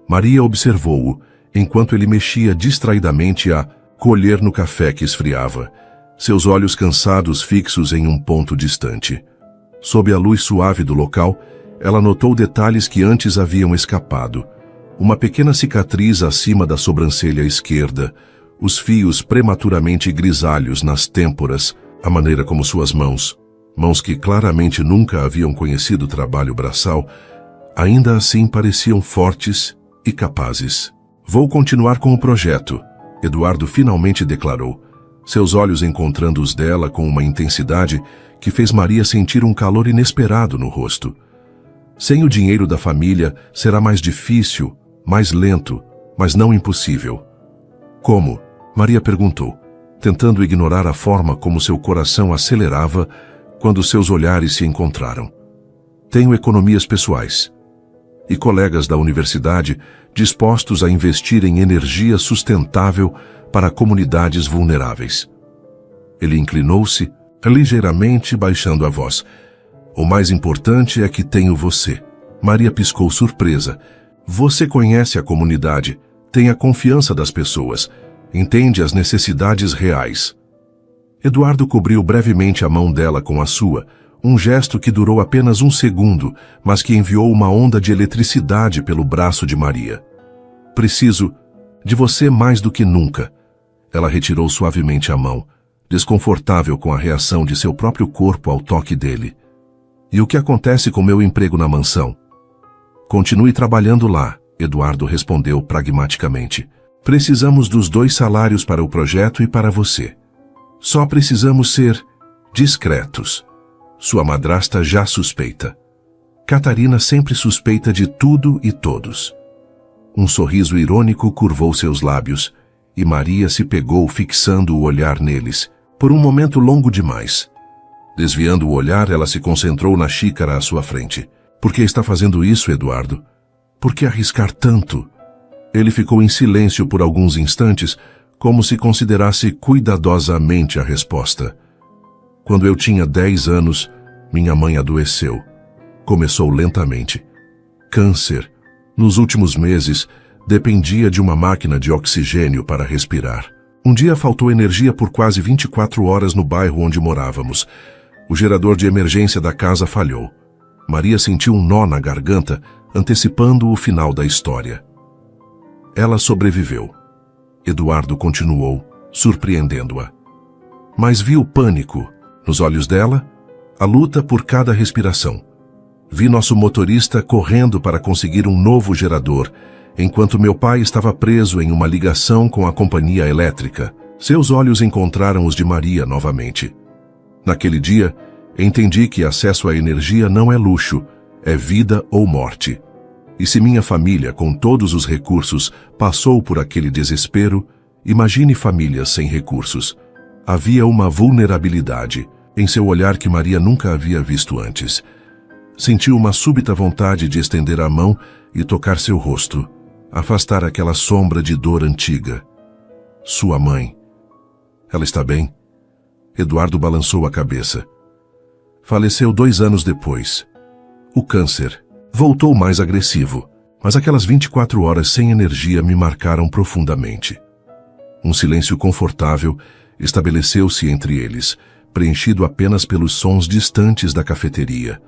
Maria observou-o, enquanto ele mexia distraidamente a colher no café que esfriava, seus olhos cansados fixos em um ponto distante. Sob a luz suave do local, ela notou detalhes que antes haviam escapado. Uma pequena cicatriz acima da sobrancelha esquerda, os fios prematuramente grisalhos nas têmporas, a maneira como suas mãos que claramente nunca haviam conhecido trabalho braçal, ainda assim pareciam fortes e capazes. Vou continuar com o projeto, Eduardo finalmente declarou, seus olhos encontrando os dela com uma intensidade que fez Maria sentir um calor inesperado no rosto. Sem o dinheiro da família, será mais difícil, mais lento, mas não impossível. Como? Maria perguntou, tentando ignorar a forma como seu coração acelerava quando seus olhares se encontraram. Tenho economias pessoais e colegas da universidade dispostos a investir em energia sustentável para comunidades vulneráveis. Ele inclinou-se, ligeiramente baixando a voz. O mais importante é que tenho você. Maria piscou surpresa. Você conhece a comunidade, tem a confiança das pessoas, entende as necessidades reais. Eduardo cobriu brevemente a mão dela com a sua, um gesto que durou apenas um segundo, mas que enviou uma onda de eletricidade pelo braço de Maria. Preciso de você mais do que nunca. Ela retirou suavemente a mão, desconfortável com a reação de seu próprio corpo ao toque dele. E o que acontece com meu emprego na mansão? Continue trabalhando lá, Eduardo respondeu pragmaticamente. Precisamos dos 2 salários para o projeto e para você. Só precisamos ser discretos. Sua madrasta já suspeita. Catarina sempre suspeita de tudo e todos. Um sorriso irônico curvou seus lábios, e Maria se pegou fixando o olhar neles, por um momento longo demais. Desviando o olhar, ela se concentrou na xícara à sua frente. Por que está fazendo isso, Eduardo? Por que arriscar tanto? Ele ficou em silêncio por alguns instantes, como se considerasse cuidadosamente a resposta. Quando eu tinha 10 anos, minha mãe adoeceu. Começou lentamente. Câncer. Nos últimos meses, dependia de uma máquina de oxigênio para respirar. Um dia faltou energia por quase 24 horas no bairro onde morávamos. O gerador de emergência da casa falhou. Maria sentiu um nó na garganta, antecipando o final da história. Ela sobreviveu. Eduardo continuou, surpreendendo-a. Mas vi o pânico nos olhos dela, a luta por cada respiração. Vi nosso motorista correndo para conseguir um novo gerador, enquanto meu pai estava preso em uma ligação com a companhia elétrica. Seus olhos encontraram os de Maria novamente. Naquele dia, entendi que acesso à energia não é luxo, é vida ou morte. E se minha família, com todos os recursos, passou por aquele desespero, imagine famílias sem recursos. Havia uma vulnerabilidade em seu olhar que Maria nunca havia visto antes. Sentiu uma súbita vontade de estender a mão e tocar seu rosto, afastar aquela sombra de dor antiga. Sua mãe. Ela está bem? Eduardo balançou a cabeça. Faleceu 2 anos depois. O câncer. Voltou mais agressivo, mas aquelas 24 horas sem energia me marcaram profundamente. Um silêncio confortável estabeleceu-se entre eles, preenchido apenas pelos sons distantes da cafeteria.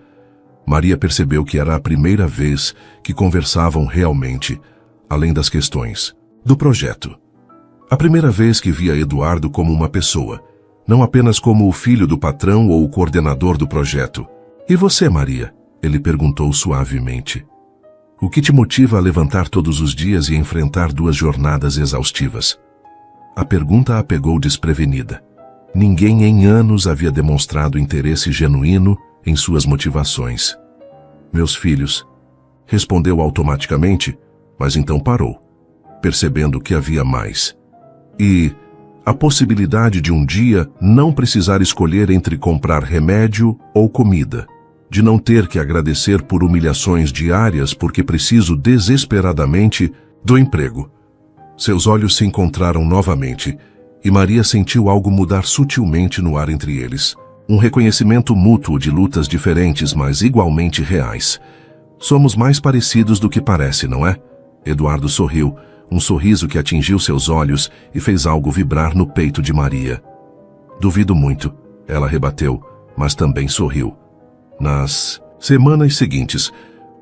Maria percebeu que era a primeira vez que conversavam realmente, além das questões do projeto. A primeira vez que via Eduardo como uma pessoa, não apenas como o filho do patrão ou o coordenador do projeto. E você, Maria? Ele perguntou suavemente. O que te motiva a levantar todos os dias e enfrentar 2 jornadas exaustivas? A pergunta a pegou desprevenida. Ninguém em anos havia demonstrado interesse genuíno em suas motivações. Meus filhos, respondeu automaticamente, mas então parou, percebendo que havia mais. E a possibilidade de um dia não precisar escolher entre comprar remédio ou comida, de não ter que agradecer por humilhações diárias porque preciso desesperadamente do emprego. Seus olhos se encontraram novamente e Maria sentiu algo mudar sutilmente no ar entre eles. Um reconhecimento mútuo de lutas diferentes, mas igualmente reais. Somos mais parecidos do que parece, não é? Eduardo sorriu, um sorriso que atingiu seus olhos e fez algo vibrar no peito de Maria. Duvido muito, ela rebateu, mas também sorriu. Nas semanas seguintes,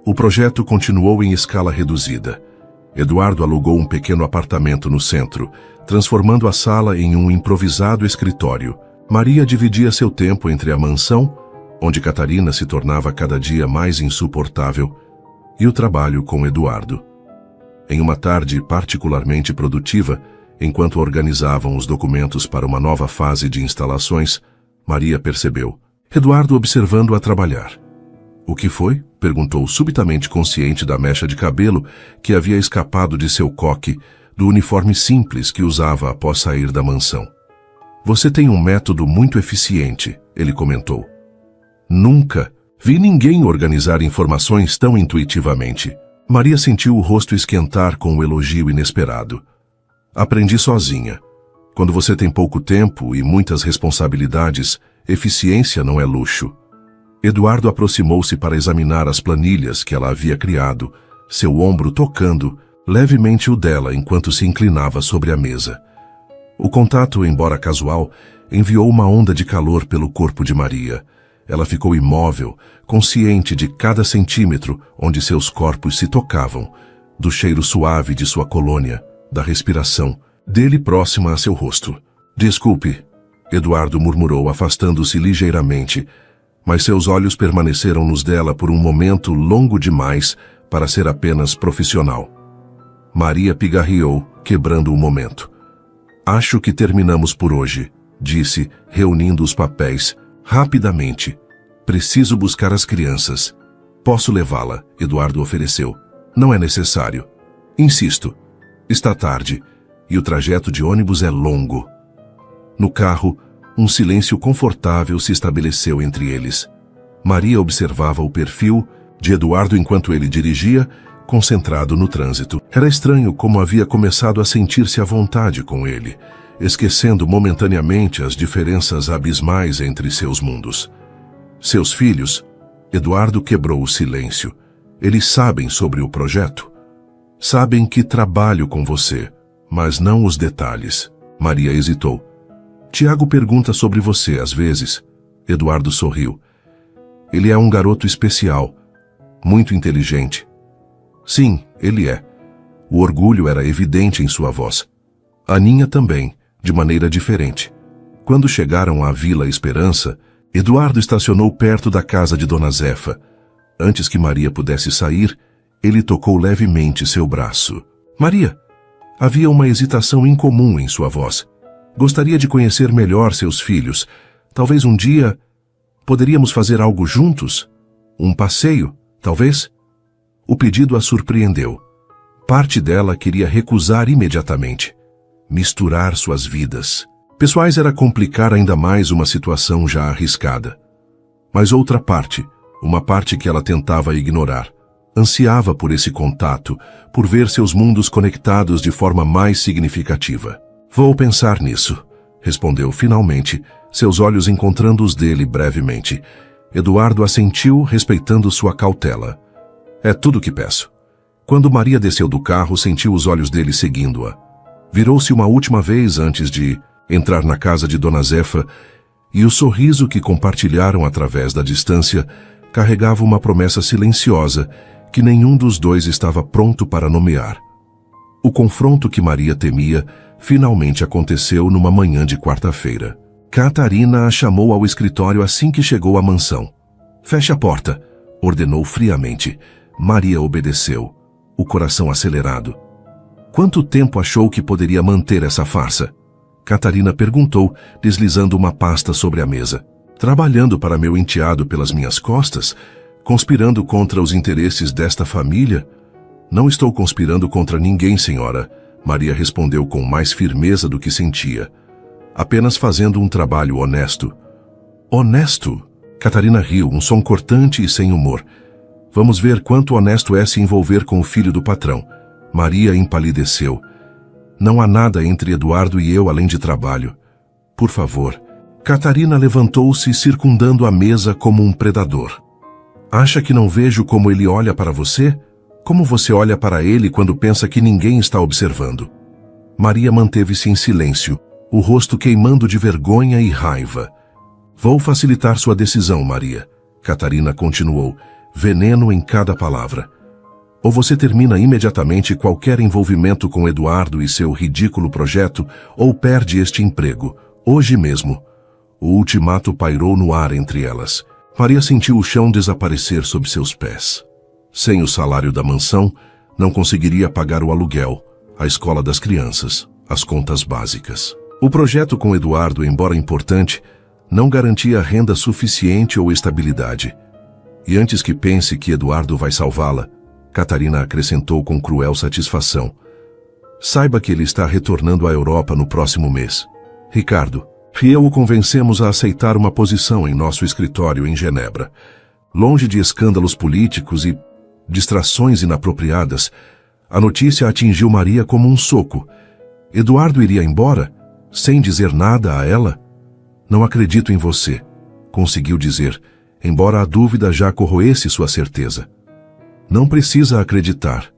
o projeto continuou em escala reduzida. Eduardo alugou um pequeno apartamento no centro, transformando a sala em um improvisado escritório. Maria dividia seu tempo entre a mansão, onde Catarina se tornava cada dia mais insuportável, e o trabalho com Eduardo. Em uma tarde particularmente produtiva, enquanto organizavam os documentos para uma nova fase de instalações, Maria percebeu Eduardo observando-a trabalhar. O que foi? Perguntou subitamente consciente da mecha de cabelo que havia escapado de seu coque, do uniforme simples que usava após sair da mansão. Você tem um método muito eficiente, ele comentou. Nunca vi ninguém organizar informações tão intuitivamente. Maria sentiu o rosto esquentar com um elogio inesperado. Aprendi sozinha. Quando você tem pouco tempo e muitas responsabilidades, eficiência não é luxo. Eduardo aproximou-se para examinar as planilhas que ela havia criado, seu ombro tocando levemente o dela enquanto se inclinava sobre a mesa. O contato, embora casual, enviou uma onda de calor pelo corpo de Maria. Ela ficou imóvel, consciente de cada centímetro onde seus corpos se tocavam, do cheiro suave de sua colônia, da respiração, dele próxima a seu rosto. Desculpe, Eduardo murmurou, afastando-se ligeiramente, mas seus olhos permaneceram nos dela por um momento longo demais para ser apenas profissional. Maria pigarreou, quebrando o momento. Acho que terminamos por hoje, disse, reunindo os papéis, rapidamente. Preciso buscar as crianças. Posso levá-la, Eduardo ofereceu. Não é necessário. Insisto. Está tarde, e o trajeto de ônibus é longo. No carro, um silêncio confortável se estabeleceu entre eles. Maria observava o perfil de Eduardo enquanto ele dirigia, concentrado no trânsito. Era estranho como havia começado a sentir-se à vontade com ele, esquecendo momentaneamente as diferenças abismais entre seus mundos. Seus filhos, Eduardo quebrou o silêncio. Eles sabem sobre o projeto? Sabem que trabalho com você, mas não os detalhes. Maria hesitou. Tiago pergunta sobre você às vezes. Eduardo sorriu. Ele é um garoto especial, muito inteligente. Sim, ele é. O orgulho era evidente em sua voz. Aninha também, de maneira diferente. Quando chegaram à Vila Esperança, Eduardo estacionou perto da casa de Dona Zefa. Antes que Maria pudesse sair, ele tocou levemente seu braço. Maria! Havia uma hesitação incomum em sua voz. Gostaria de conhecer melhor seus filhos. Talvez um dia poderíamos fazer algo juntos? Um passeio, talvez? O pedido a surpreendeu. Parte dela queria recusar imediatamente. Misturar suas vidas. Pessoais era complicar ainda mais uma situação já arriscada. Mas outra parte, uma parte que ela tentava ignorar, ansiava por esse contato, por ver seus mundos conectados de forma mais significativa. Vou pensar nisso, respondeu finalmente, seus olhos encontrando os dele brevemente. Eduardo assentiu, respeitando sua cautela. É tudo o que peço. Quando Maria desceu do carro, sentiu os olhos dele seguindo-a. Virou-se uma última vez antes de entrar na casa de Dona Zefa, e o sorriso que compartilharam através da distância carregava uma promessa silenciosa que nenhum dos dois estava pronto para nomear. O confronto que Maria temia finalmente aconteceu numa manhã de quarta-feira. Catarina a chamou ao escritório assim que chegou à mansão. "Feche a porta", ordenou friamente. Maria obedeceu, o coração acelerado. "Quanto tempo achou que poderia manter essa farsa?" Catarina perguntou, deslizando uma pasta sobre a mesa. "Trabalhando para meu enteado pelas minhas costas? Conspirando contra os interesses desta família?" "Não estou conspirando contra ninguém, senhora", Maria respondeu com mais firmeza do que sentia. "Apenas fazendo um trabalho honesto." "Honesto?" Catarina riu, um som cortante e sem humor. "Vamos ver quanto honesto é se envolver com o filho do patrão." Maria empalideceu. "Não há nada entre Eduardo e eu além de trabalho. Por favor." Catarina levantou-se, circundando a mesa como um predador. "Acha que não vejo como ele olha para você? Como você olha para ele quando pensa que ninguém está observando?" Maria manteve-se em silêncio, o rosto queimando de vergonha e raiva. "Vou facilitar sua decisão, Maria", Catarina continuou, veneno em cada palavra. "Ou você termina imediatamente qualquer envolvimento com Eduardo e seu ridículo projeto, ou perde este emprego, hoje mesmo." O ultimato pairou no ar entre elas. Maria sentiu o chão desaparecer sob seus pés. Sem o salário da mansão, não conseguiria pagar o aluguel, a escola das crianças, as contas básicas. O projeto com Eduardo, embora importante, não garantia renda suficiente ou estabilidade. E antes que pense que Eduardo vai salvá-la, Catarina acrescentou com cruel satisfação: "Saiba que ele está retornando à Europa no próximo mês. Ricardo e eu o convencemos a aceitar uma posição em nosso escritório em Genebra. Longe de escândalos políticos e distrações inapropriadas, a notícia atingiu Maria como um soco. Eduardo iria embora, sem dizer nada a ela? Não acredito em você, conseguiu dizer, embora a dúvida já corroesse sua certeza. Não precisa acreditar.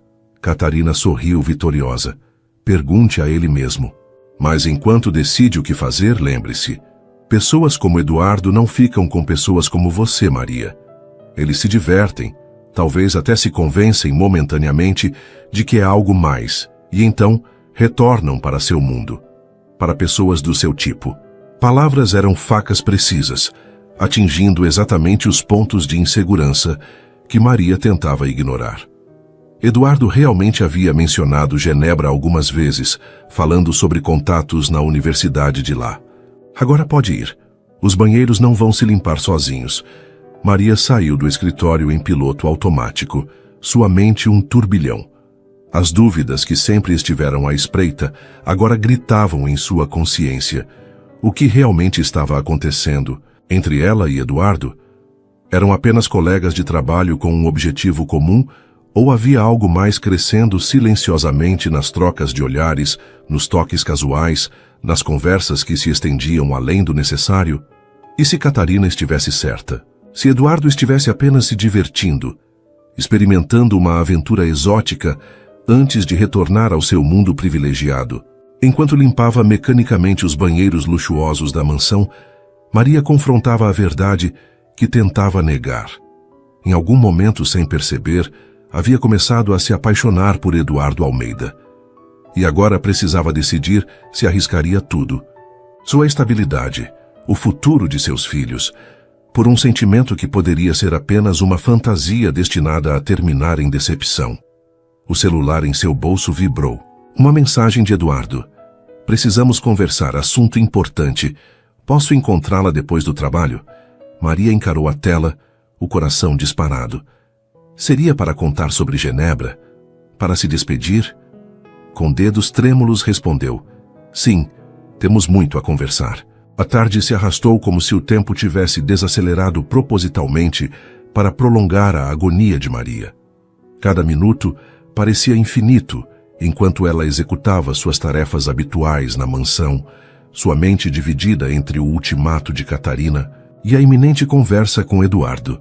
Catarina sorriu vitoriosa. Pergunte a ele mesmo. Mas enquanto decide o que fazer, lembre-se, pessoas como Eduardo não ficam com pessoas como você, Maria. Eles se divertem, talvez até se convencem momentaneamente de que é algo mais, e então retornam para seu mundo, para pessoas do seu tipo. Palavras eram facas precisas, atingindo exatamente os pontos de insegurança que Maria tentava ignorar. Eduardo realmente havia mencionado Genebra algumas vezes, falando sobre contatos na universidade de lá. Agora pode ir. Os banheiros não vão se limpar sozinhos. Maria saiu do escritório em piloto automático, sua mente um turbilhão. As dúvidas que sempre estiveram à espreita agora gritavam em sua consciência. O que realmente estava acontecendo entre ela e Eduardo? Eram apenas colegas de trabalho com um objetivo comum, ou havia algo mais crescendo silenciosamente nas trocas de olhares, nos toques casuais, nas conversas que se estendiam além do necessário? E se Catarina estivesse certa? Se Eduardo estivesse apenas se divertindo, experimentando uma aventura exótica antes de retornar ao seu mundo privilegiado? Enquanto limpava mecanicamente os banheiros luxuosos da mansão, Maria confrontava a verdade que tentava negar. Em algum momento, sem perceber, havia começado a se apaixonar por Eduardo Almeida. E agora precisava decidir se arriscaria tudo. Sua estabilidade, o futuro de seus filhos, por um sentimento que poderia ser apenas uma fantasia destinada a terminar em decepção. O celular em seu bolso vibrou. Uma mensagem de Eduardo. Precisamos conversar, assunto importante. Posso encontrá-la depois do trabalho? Maria encarou a tela, o coração disparado. Seria para contar sobre Genebra? Para se despedir? Com dedos trêmulos respondeu. Sim, temos muito a conversar. A tarde se arrastou como se o tempo tivesse desacelerado propositalmente para prolongar a agonia de Maria. Cada minuto parecia infinito, enquanto ela executava suas tarefas habituais na mansão, sua mente dividida entre o ultimato de Catarina e a iminente conversa com Eduardo.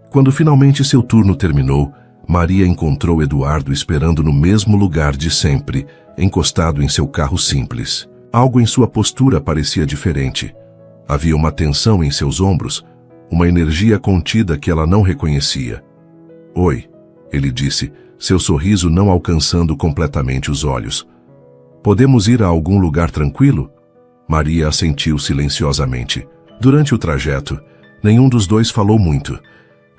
Quando finalmente seu turno terminou, Maria encontrou Eduardo esperando no mesmo lugar de sempre, encostado em seu carro simples. Algo em sua postura parecia diferente. Havia uma tensão em seus ombros, uma energia contida que ela não reconhecia. Oi, ele disse, seu sorriso não alcançando completamente os olhos. Podemos ir a algum lugar tranquilo? Maria assentiu silenciosamente. Durante o trajeto, nenhum dos dois falou muito,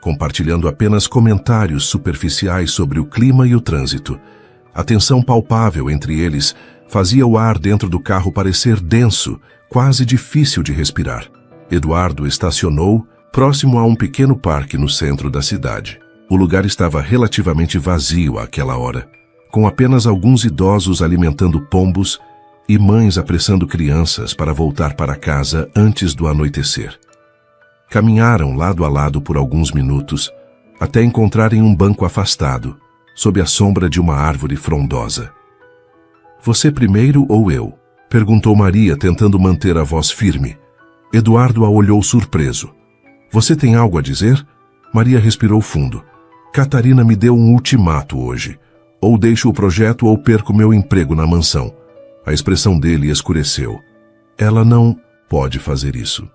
compartilhando apenas comentários superficiais sobre o clima e o trânsito. A tensão palpável entre eles fazia o ar dentro do carro parecer denso, quase difícil de respirar. Eduardo estacionou próximo a um pequeno parque no centro da cidade. O lugar estava relativamente vazio àquela hora, com apenas alguns idosos alimentando pombos e mães apressando crianças para voltar para casa antes do anoitecer. Caminharam lado a lado por alguns minutos, até encontrarem um banco afastado, sob a sombra de uma árvore frondosa. Você primeiro ou eu? Perguntou Maria, tentando manter a voz firme. Eduardo a olhou surpreso. Você tem algo a dizer? Maria respirou fundo. Catarina me deu um ultimato hoje. Ou deixo o projeto ou perco meu emprego na mansão. A expressão dele escureceu. Ela não pode fazer isso.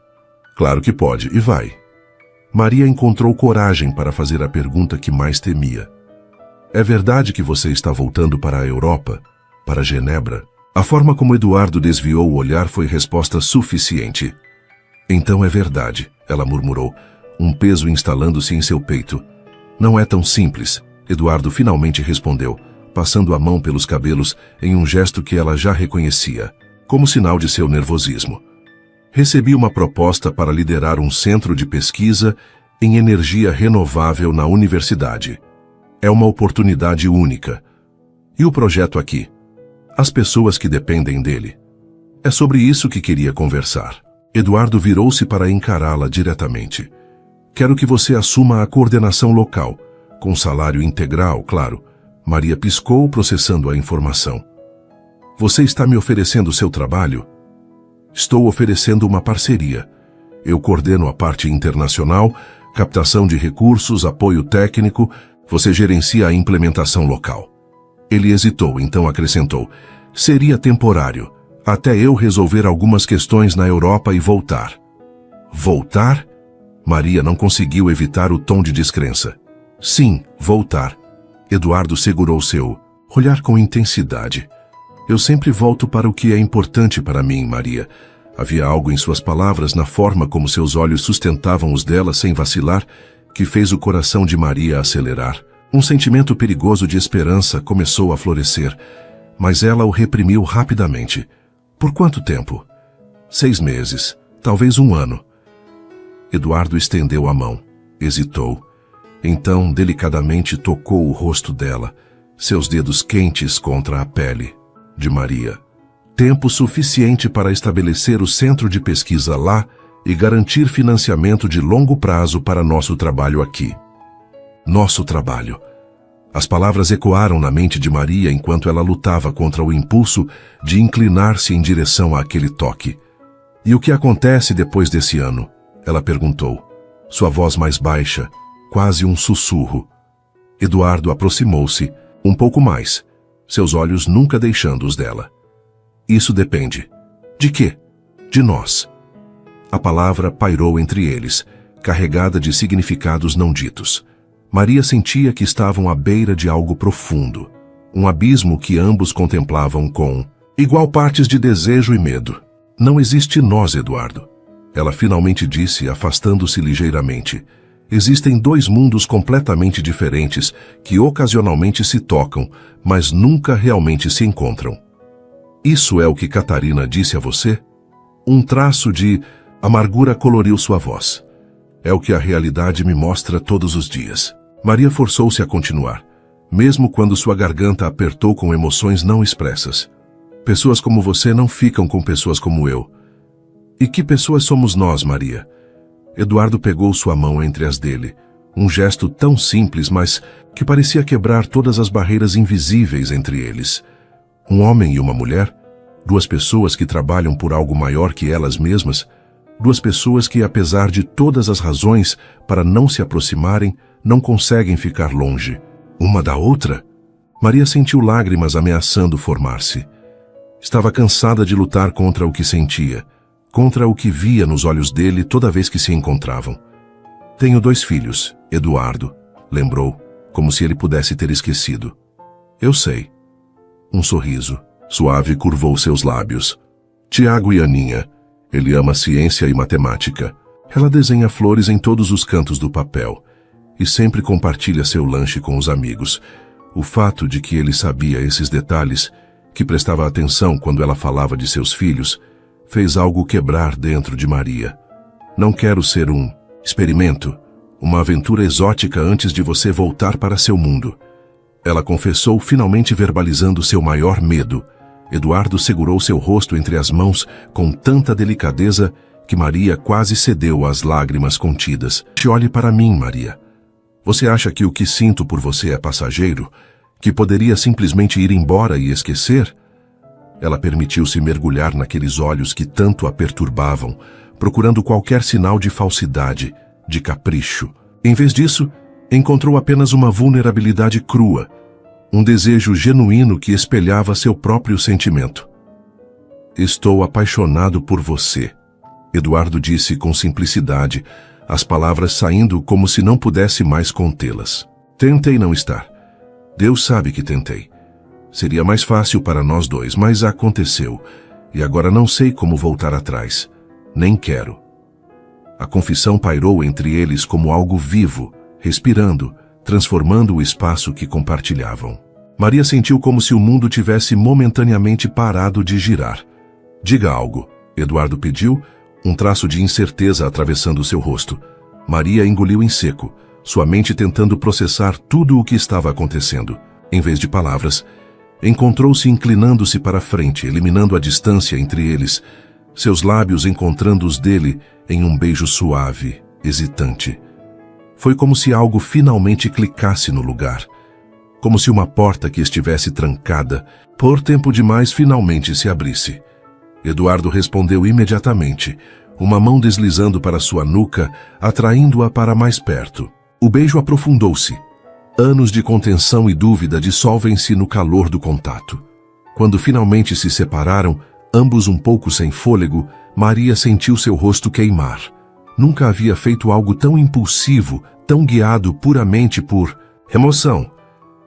Claro que pode, e vai. Maria encontrou coragem para fazer a pergunta que mais temia. É verdade que você está voltando para a Europa? Para Genebra? A forma como Eduardo desviou o olhar foi resposta suficiente. Então é verdade, ela murmurou, um peso instalando-se em seu peito. Não é tão simples, Eduardo finalmente respondeu, passando a mão pelos cabelos em um gesto que ela já reconhecia, como sinal de seu nervosismo. Recebi uma proposta para liderar um centro de pesquisa em energia renovável na universidade. É uma oportunidade única. E o projeto aqui? As pessoas que dependem dele. É sobre isso que queria conversar. Eduardo virou-se para encará-la diretamente. Quero que você assuma a coordenação local, com salário integral, claro. Maria piscou, processando a informação. Você está me oferecendo seu trabalho? Estou oferecendo uma parceria. Eu coordeno a parte internacional, captação de recursos, apoio técnico, você gerencia a implementação local. Ele hesitou, então acrescentou, seria temporário, até eu resolver algumas questões na Europa e voltar. Voltar? Maria não conseguiu evitar o tom de descrença. Sim, voltar. Eduardo segurou seu olhar com intensidade. Eu sempre volto para o que é importante para mim, Maria. Havia algo em suas palavras, na forma como seus olhos sustentavam os dela sem vacilar, que fez o coração de Maria acelerar. Um sentimento perigoso de esperança começou a florescer, mas ela o reprimiu rapidamente. Por quanto tempo? 6 meses, talvez 1 ano. Eduardo estendeu a mão, hesitou. Então, delicadamente tocou o rosto dela, seus dedos quentes contra a pele de Maria. Tempo suficiente para estabelecer o centro de pesquisa lá e garantir financiamento de longo prazo para nosso trabalho aqui. Nosso trabalho. As palavras ecoaram na mente de Maria enquanto ela lutava contra o impulso de inclinar-se em direção àquele toque. E o que acontece depois desse ano? Ela perguntou, sua voz mais baixa, quase um sussurro. Eduardo aproximou-se, um pouco mais, seus olhos nunca deixando os dela. Isso depende. De quê? De nós. A palavra pairou entre eles, carregada de significados não ditos. Maria sentia que estavam à beira de algo profundo, um abismo que ambos contemplavam com igual partes de desejo e medo. Não existe nós, Eduardo. Ela finalmente disse, afastando-se ligeiramente. Existem 2 mundos completamente diferentes que ocasionalmente se tocam, mas nunca realmente se encontram. Isso é o que Catarina disse a você? Um traço de amargura coloriu sua voz. É o que a realidade me mostra todos os dias. Maria forçou-se a continuar, mesmo quando sua garganta apertou com emoções não expressas. Pessoas como você não ficam com pessoas como eu. E que pessoas somos nós, Maria? Eduardo pegou sua mão entre as dele, um gesto tão simples, mas que parecia quebrar todas as barreiras invisíveis entre eles. Um homem e uma mulher, 2 pessoas que trabalham por algo maior que elas mesmas, 2 pessoas que, apesar de todas as razões para não se aproximarem, não conseguem ficar longe, uma da outra. Maria sentiu lágrimas ameaçando formar-se. Estava cansada de lutar contra o que sentia, contra o que via nos olhos dele toda vez que se encontravam. Tenho 2 filhos, Eduardo, lembrou, como se ele pudesse ter esquecido. Eu sei. Um sorriso suave curvou seus lábios. Tiago e Aninha. Ele ama ciência e matemática. Ela desenha flores em todos os cantos do papel e sempre compartilha seu lanche com os amigos. O fato de que ele sabia esses detalhes, que prestava atenção quando ela falava de seus filhos, fez algo quebrar dentro de Maria. Não quero ser um experimento, uma aventura exótica antes de você voltar para seu mundo. Ela confessou, finalmente verbalizando seu maior medo. Eduardo segurou seu rosto entre as mãos com tanta delicadeza que Maria quase cedeu às lágrimas contidas. Olhe para mim, Maria. Você acha que o que sinto por você é passageiro? Que poderia simplesmente ir embora e esquecer? Ela permitiu-se mergulhar naqueles olhos que tanto a perturbavam, procurando qualquer sinal de falsidade, de capricho. Em vez disso, encontrou apenas uma vulnerabilidade crua, um desejo genuíno que espelhava seu próprio sentimento. Estou apaixonado por você, Eduardo disse com simplicidade, as palavras saindo como se não pudesse mais contê-las. Tentei não estar. Deus sabe que tentei. Seria mais fácil para nós dois, mas aconteceu, e agora não sei como voltar atrás. Nem quero. A confissão pairou entre eles como algo vivo, respirando, transformando o espaço que compartilhavam. Maria sentiu como se o mundo tivesse momentaneamente parado de girar. Diga algo, Eduardo pediu, um traço de incerteza atravessando seu rosto. Maria engoliu em seco, sua mente tentando processar tudo o que estava acontecendo. Em vez de palavras, encontrou-se inclinando-se para frente, eliminando a distância entre eles, seus lábios encontrando os dele em um beijo suave, hesitante. Foi como se algo finalmente clicasse no lugar. Como se uma porta que estivesse trancada, por tempo demais, finalmente se abrisse. Eduardo respondeu imediatamente, uma mão deslizando para sua nuca, atraindo-a para mais perto. O beijo aprofundou-se. Anos de contenção e dúvida dissolvem-se no calor do contato. Quando finalmente se separaram, ambos um pouco sem fôlego, Maria sentiu seu rosto queimar. Nunca havia feito algo tão impulsivo, tão guiado puramente por emoção.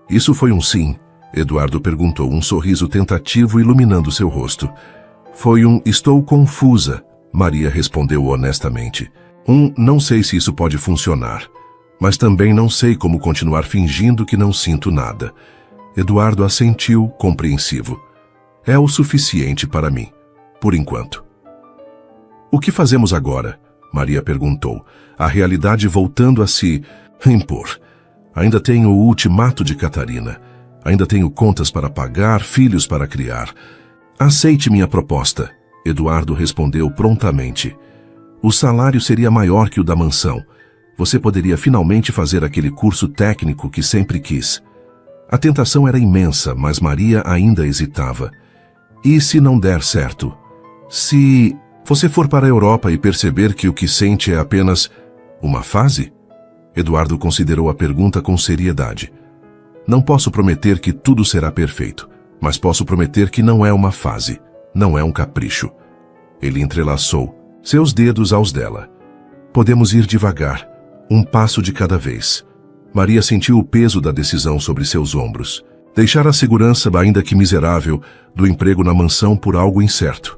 Isso foi um sim? Eduardo perguntou, um sorriso tentativo iluminando seu rosto. Foi um estou confusa, Maria respondeu honestamente. Não sei se isso pode funcionar, mas também não sei como continuar fingindo que não sinto nada. Eduardo assentiu, compreensivo. É o suficiente para mim, por enquanto. O que fazemos agora? Maria perguntou, a realidade voltando a se impor. Ainda tenho o ultimato de Catarina. Ainda tenho contas para pagar, filhos para criar. Aceite minha proposta, Eduardo respondeu prontamente. O salário seria maior que o da mansão. Você poderia finalmente fazer aquele curso técnico que sempre quis. A tentação era imensa, mas Maria ainda hesitava. E se não der certo? Se você for para a Europa e perceber que o que sente é apenas uma fase? Eduardo considerou a pergunta com seriedade. Não posso prometer que tudo será perfeito, mas posso prometer que não é uma fase, não é um capricho. Ele entrelaçou seus dedos aos dela. Podemos ir devagar, um passo de cada vez. Maria sentiu o peso da decisão sobre seus ombros. Deixar a segurança, ainda que miserável, do emprego na mansão por algo incerto.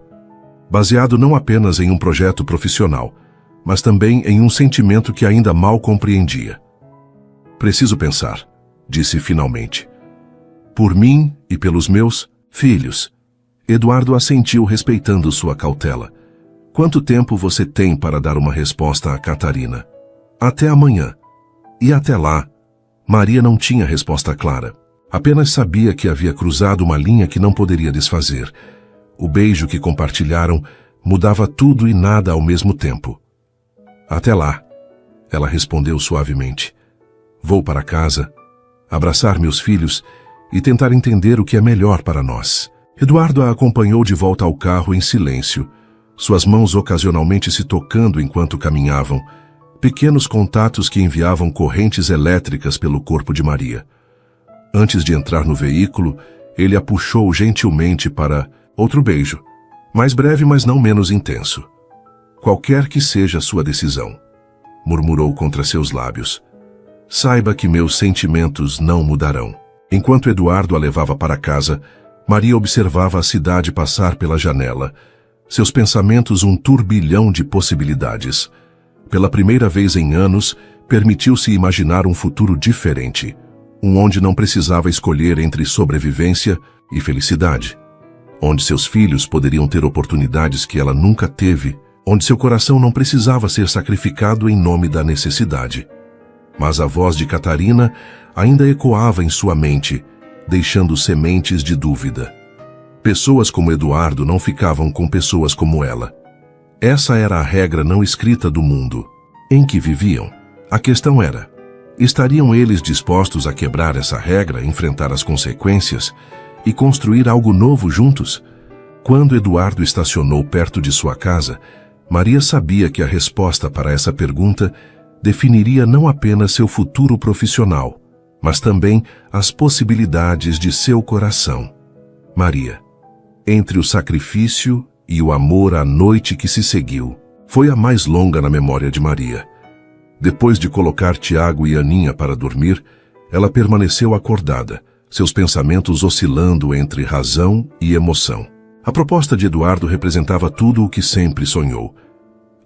Baseado não apenas em um projeto profissional, mas também em um sentimento que ainda mal compreendia. Preciso pensar, disse finalmente. Por mim e pelos meus filhos. Eduardo assentiu respeitando sua cautela. Quanto tempo você tem para dar uma resposta a Catarina? Até amanhã. E até lá, Maria não tinha resposta clara. Apenas sabia que havia cruzado uma linha que não poderia desfazer. O beijo que compartilharam mudava tudo e nada ao mesmo tempo. Até lá, ela respondeu suavemente. Vou para casa, abraçar meus filhos e tentar entender o que é melhor para nós. Eduardo a acompanhou de volta ao carro em silêncio, suas mãos ocasionalmente se tocando enquanto caminhavam, pequenos contatos que enviavam correntes elétricas pelo corpo de Maria. Antes de entrar no veículo, ele a puxou gentilmente para outro beijo, mais breve, mas não menos intenso. Qualquer que seja a sua decisão. murmurou contra seus lábios. Saiba que meus sentimentos não mudarão. Enquanto Eduardo a levava para casa, Maria observava a cidade passar pela janela. Seus pensamentos um turbilhão de possibilidades. Pela primeira vez em anos, permitiu-se imaginar um futuro diferente. Um onde não precisava escolher entre sobrevivência e felicidade. Onde seus filhos poderiam ter oportunidades que ela nunca teve. Onde seu coração não precisava ser sacrificado em nome da necessidade. Mas a voz de Catarina ainda ecoava em sua mente, deixando sementes de dúvida. Pessoas como Eduardo não ficavam com pessoas como ela. Essa era a regra não escrita do mundo em que viviam. A questão era, estariam eles dispostos a quebrar essa regra, enfrentar as consequências e construir algo novo juntos? Quando Eduardo estacionou perto de sua casa, Maria sabia que a resposta para essa pergunta definiria não apenas seu futuro profissional, mas também as possibilidades de seu coração. Maria, entre o sacrifício e o amor, a noite que se seguiu foi a mais longa na memória de Maria. Depois de colocar Tiago e Aninha para dormir, ela permaneceu acordada, seus pensamentos oscilando entre razão e emoção. A proposta de Eduardo representava tudo o que sempre sonhou: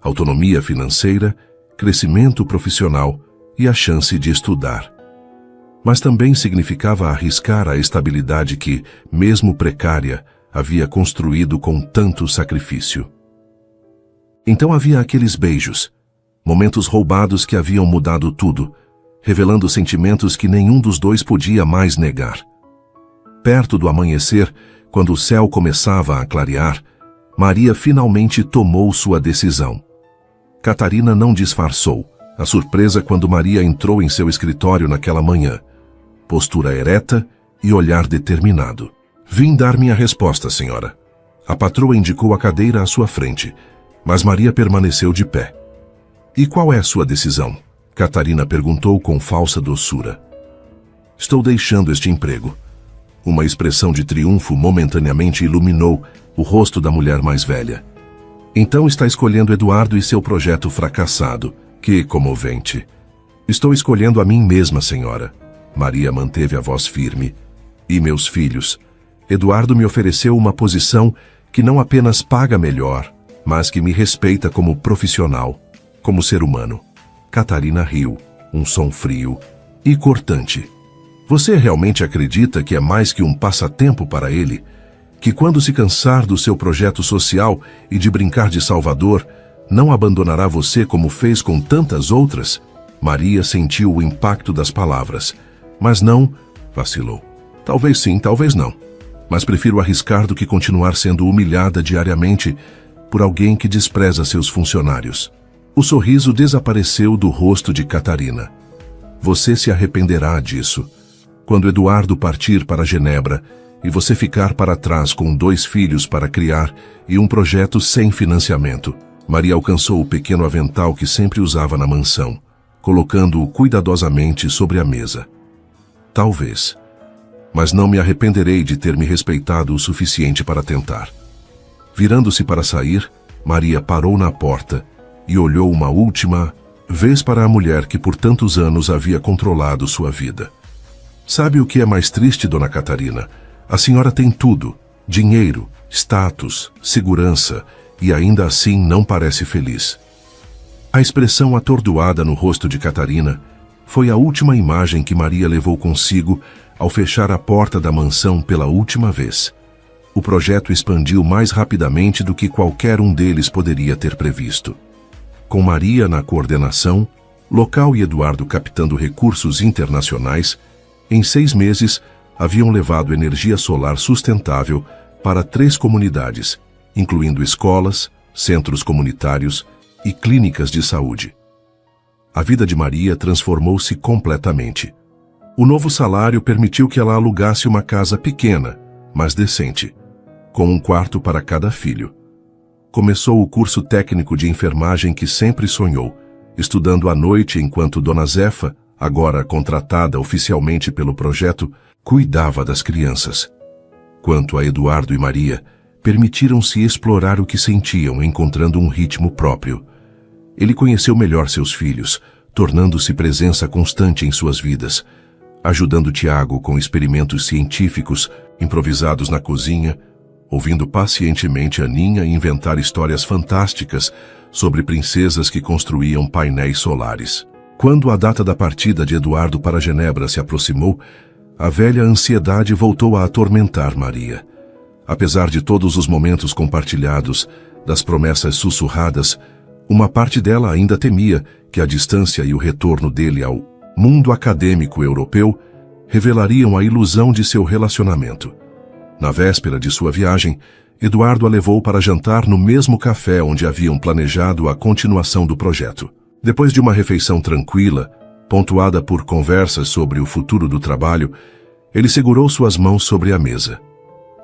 autonomia financeira, crescimento profissional e a chance de estudar. Mas também significava arriscar a estabilidade que, mesmo precária, havia construído com tanto sacrifício. Então havia aqueles beijos, momentos roubados que haviam mudado tudo, revelando sentimentos que nenhum dos dois podia mais negar. Perto do amanhecer, quando o céu começava a clarear, Maria finalmente tomou sua decisão. Catarina não disfarçou a surpresa quando Maria entrou em seu escritório naquela manhã. Postura ereta e olhar determinado. Vim dar minha resposta, senhora. A patroa indicou a cadeira à sua frente, mas Maria permaneceu de pé. E qual é a sua decisão? Catarina perguntou com falsa doçura. Estou deixando este emprego. Uma expressão de triunfo momentaneamente iluminou o rosto da mulher mais velha. Então está escolhendo Eduardo e seu projeto fracassado. Que comovente. Estou escolhendo a mim mesma, senhora. Maria manteve a voz firme. E meus filhos? Eduardo me ofereceu uma posição que não apenas paga melhor, mas que me respeita como profissional, como ser humano. Catarina riu, um som frio e cortante. Você realmente acredita que é mais que um passatempo para ele? Que quando se cansar do seu projeto social e de brincar de Salvador, não abandonará você como fez com tantas outras? Maria sentiu o impacto das palavras, mas não vacilou. Talvez sim, talvez não. Mas prefiro arriscar do que continuar sendo humilhada diariamente por alguém que despreza seus funcionários. O sorriso desapareceu do rosto de Catarina. Você se arrependerá disso. Quando Eduardo partir para Genebra e você ficar para trás com 2 filhos para criar e um projeto sem financiamento. Maria alcançou o pequeno avental que sempre usava na mansão, colocando-o cuidadosamente sobre a mesa. Talvez. Mas não me arrependerei de ter me respeitado o suficiente para tentar. Virando-se para sair, Maria parou na porta e olhou uma última vez para a mulher que por tantos anos havia controlado sua vida. Sabe o que é mais triste, dona Catarina? A senhora tem tudo: dinheiro, status, segurança, e ainda assim não parece feliz. A expressão atordoada no rosto de Catarina foi a última imagem que Maria levou consigo ao fechar a porta da mansão pela última vez. O projeto expandiu mais rapidamente do que qualquer um deles poderia ter previsto. Com Maria na coordenação, local e Eduardo captando recursos internacionais, em 6 meses haviam levado energia solar sustentável para 3 comunidades, incluindo escolas, centros comunitários e clínicas de saúde. A vida de Maria transformou-se completamente. O novo salário permitiu que ela alugasse uma casa pequena, mas decente, com um quarto para cada filho. Começou o curso técnico de enfermagem que sempre sonhou, estudando à noite enquanto Dona Zefa, agora contratada oficialmente pelo projeto, cuidava das crianças. Quanto a Eduardo e Maria, permitiram-se explorar o que sentiam, encontrando um ritmo próprio. ele conheceu melhor seus filhos, tornando-se presença constante em suas vidas, ajudando Tiago com experimentos científicos improvisados na cozinha, ouvindo pacientemente Aninha inventar histórias fantásticas sobre princesas que construíam painéis solares. Quando a data da partida de Eduardo para Genebra se aproximou, a velha ansiedade voltou a atormentar Maria. Apesar de todos os momentos compartilhados, das promessas sussurradas, uma parte dela ainda temia que a distância e o retorno dele ao mundo acadêmico europeu revelariam a ilusão de seu relacionamento. Na véspera de sua viagem, Eduardo a levou para jantar no mesmo café onde haviam planejado a continuação do projeto. Depois de uma refeição tranquila, pontuada por conversas sobre o futuro do trabalho, ele segurou suas mãos sobre a mesa.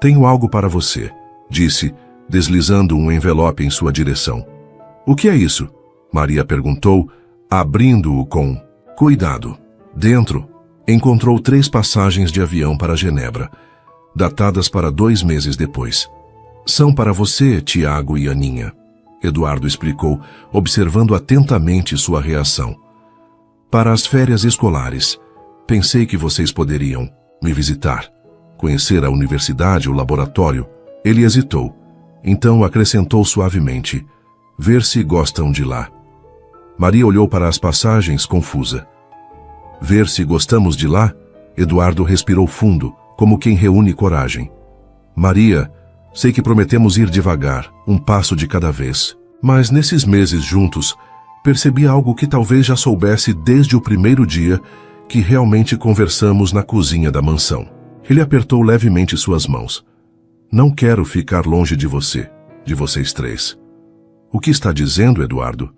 "Tenho algo para você", disse, deslizando um envelope em sua direção. "O que é isso?", Maria perguntou, abrindo-o com cuidado. Dentro, encontrou 3 passagens de avião para Genebra, datadas para 2 meses depois. "São para você, Tiago e Aninha", Eduardo explicou, observando atentamente sua reação. "Para as férias escolares. Pensei que vocês poderiam me visitar, conhecer a universidade, o laboratório." Ele hesitou, então acrescentou suavemente, "ver se gostam de lá." Maria olhou para as passagens confusa. "Ver se gostamos de lá?" Eduardo respirou fundo, como quem reúne coragem. "Maria, sei que prometemos ir devagar, um passo de cada vez. Mas nesses meses juntos, percebi algo que talvez já soubesse desde o primeiro dia que realmente conversamos na cozinha da mansão." Ele apertou levemente suas mãos. "Não quero ficar longe de você, de vocês 3. "O que está dizendo, Eduardo?"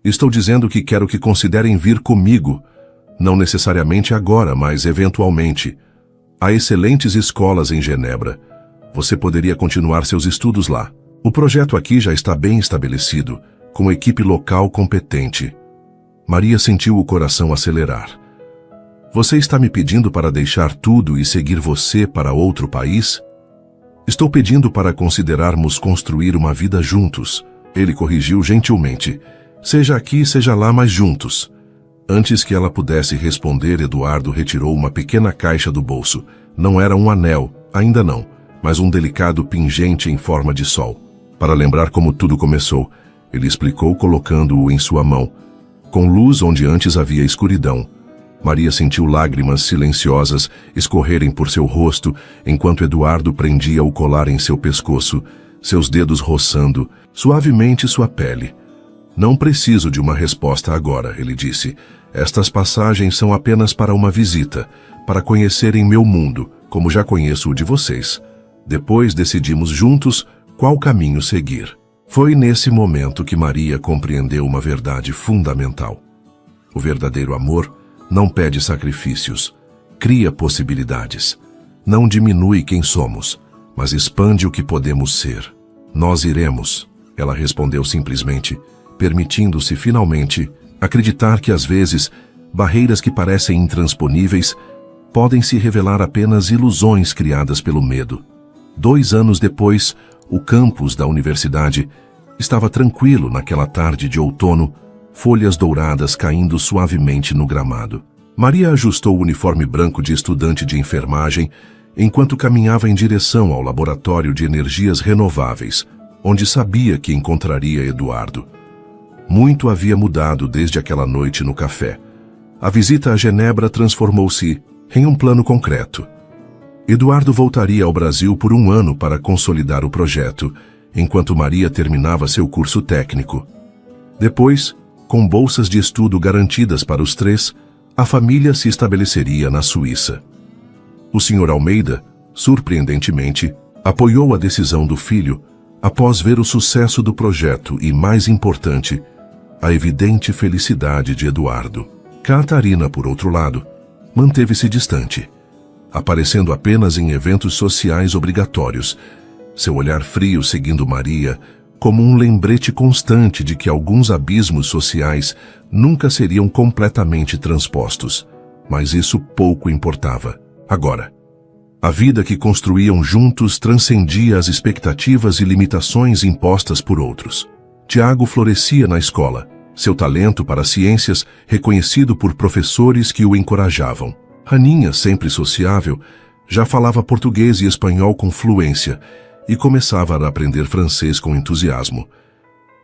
"Estou dizendo que quero que considerem vir comigo, não necessariamente agora, mas eventualmente. Há excelentes escolas em Genebra. Você poderia continuar seus estudos lá. O projeto aqui já está bem estabelecido, com equipe local competente." Maria sentiu o coração acelerar. "Você está me pedindo para deixar tudo e seguir você para outro país?" "Estou pedindo para considerarmos construir uma vida juntos." Ele corrigiu gentilmente. "Seja aqui, seja lá, mas juntos." Antes que ela pudesse responder, Eduardo retirou uma pequena caixa do bolso. Não era um anel, ainda não, mas um delicado pingente em forma de sol. Para lembrar como tudo começou, ele explicou colocando-o em sua mão. Com luz onde antes havia escuridão. Maria sentiu lágrimas silenciosas escorrerem por seu rosto, enquanto Eduardo prendia o colar em seu pescoço, seus dedos roçando suavemente sua pele. "Não preciso de uma resposta agora", ele disse. "Estas passagens são apenas para uma visita, para conhecerem meu mundo, como já conheço o de vocês. Depois decidimos juntos qual caminho seguir." Foi nesse momento que Maria compreendeu uma verdade fundamental. O verdadeiro amor não pede sacrifícios, cria possibilidades. Não diminui quem somos, mas expande o que podemos ser. "Nós iremos", ela respondeu simplesmente, permitindo-se finalmente acreditar que às vezes barreiras que parecem intransponíveis podem se revelar apenas ilusões criadas pelo medo. 2 anos depois, o campus da universidade estava tranquilo naquela tarde de outono, folhas douradas caindo suavemente no gramado. Maria ajustou o uniforme branco de estudante de enfermagem enquanto caminhava em direção ao laboratório de energias renováveis, onde sabia que encontraria Eduardo. Muito havia mudado desde aquela noite no café. A visita a Genebra transformou-se em um plano concreto. Eduardo voltaria ao Brasil por 1 ano para consolidar o projeto, enquanto Maria terminava seu curso técnico. Depois, com bolsas de estudo garantidas para os 3, a família se estabeleceria na Suíça. O Sr. Almeida, surpreendentemente, apoiou a decisão do filho após ver o sucesso do projeto e, mais importante, a evidente felicidade de Eduardo. Catarina, por outro lado, manteve-se distante, aparecendo apenas em eventos sociais obrigatórios, seu olhar frio seguindo Maria como um lembrete constante de que alguns abismos sociais nunca seriam completamente transpostos, mas isso pouco importava. Agora, a vida que construíam juntos transcendia as expectativas e limitações impostas por outros. Tiago florescia na escola, seu talento para ciências reconhecido por professores que o encorajavam. Aninha, sempre sociável, já falava português e espanhol com fluência e começava a aprender francês com entusiasmo.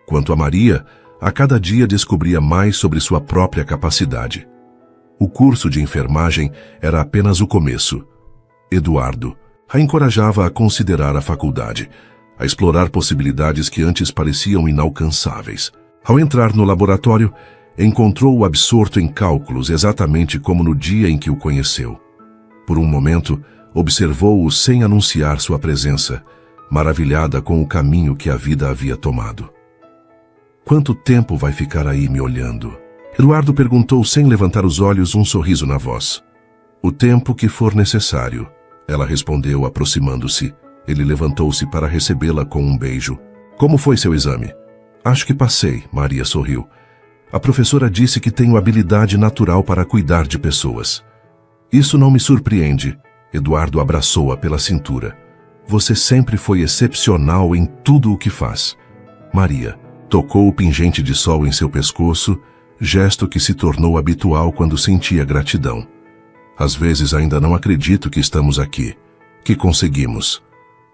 Quanto a Maria, a cada dia descobria mais sobre sua própria capacidade. O curso de enfermagem era apenas o começo. Eduardo a encorajava a considerar a faculdade, a explorar possibilidades que antes pareciam inalcançáveis. Ao entrar no laboratório, encontrou-o absorto em cálculos exatamente como no dia em que o conheceu. Por um momento, observou-o sem anunciar sua presença, maravilhada com o caminho que a vida havia tomado. Quanto tempo vai ficar aí me olhando? Eduardo perguntou sem levantar os olhos, um sorriso na voz. O tempo que for necessário, ela respondeu aproximando-se. Ele levantou-se para recebê-la com um beijo. Como foi seu exame? Acho que passei, Maria sorriu. A professora disse que tenho habilidade natural para cuidar de pessoas. Isso não me surpreende. Eduardo abraçou-a pela cintura. Você sempre foi excepcional em tudo o que faz. Maria tocou o pingente de sol em seu pescoço, gesto que se tornou habitual quando sentia gratidão. Às vezes ainda não acredito que estamos aqui, que conseguimos.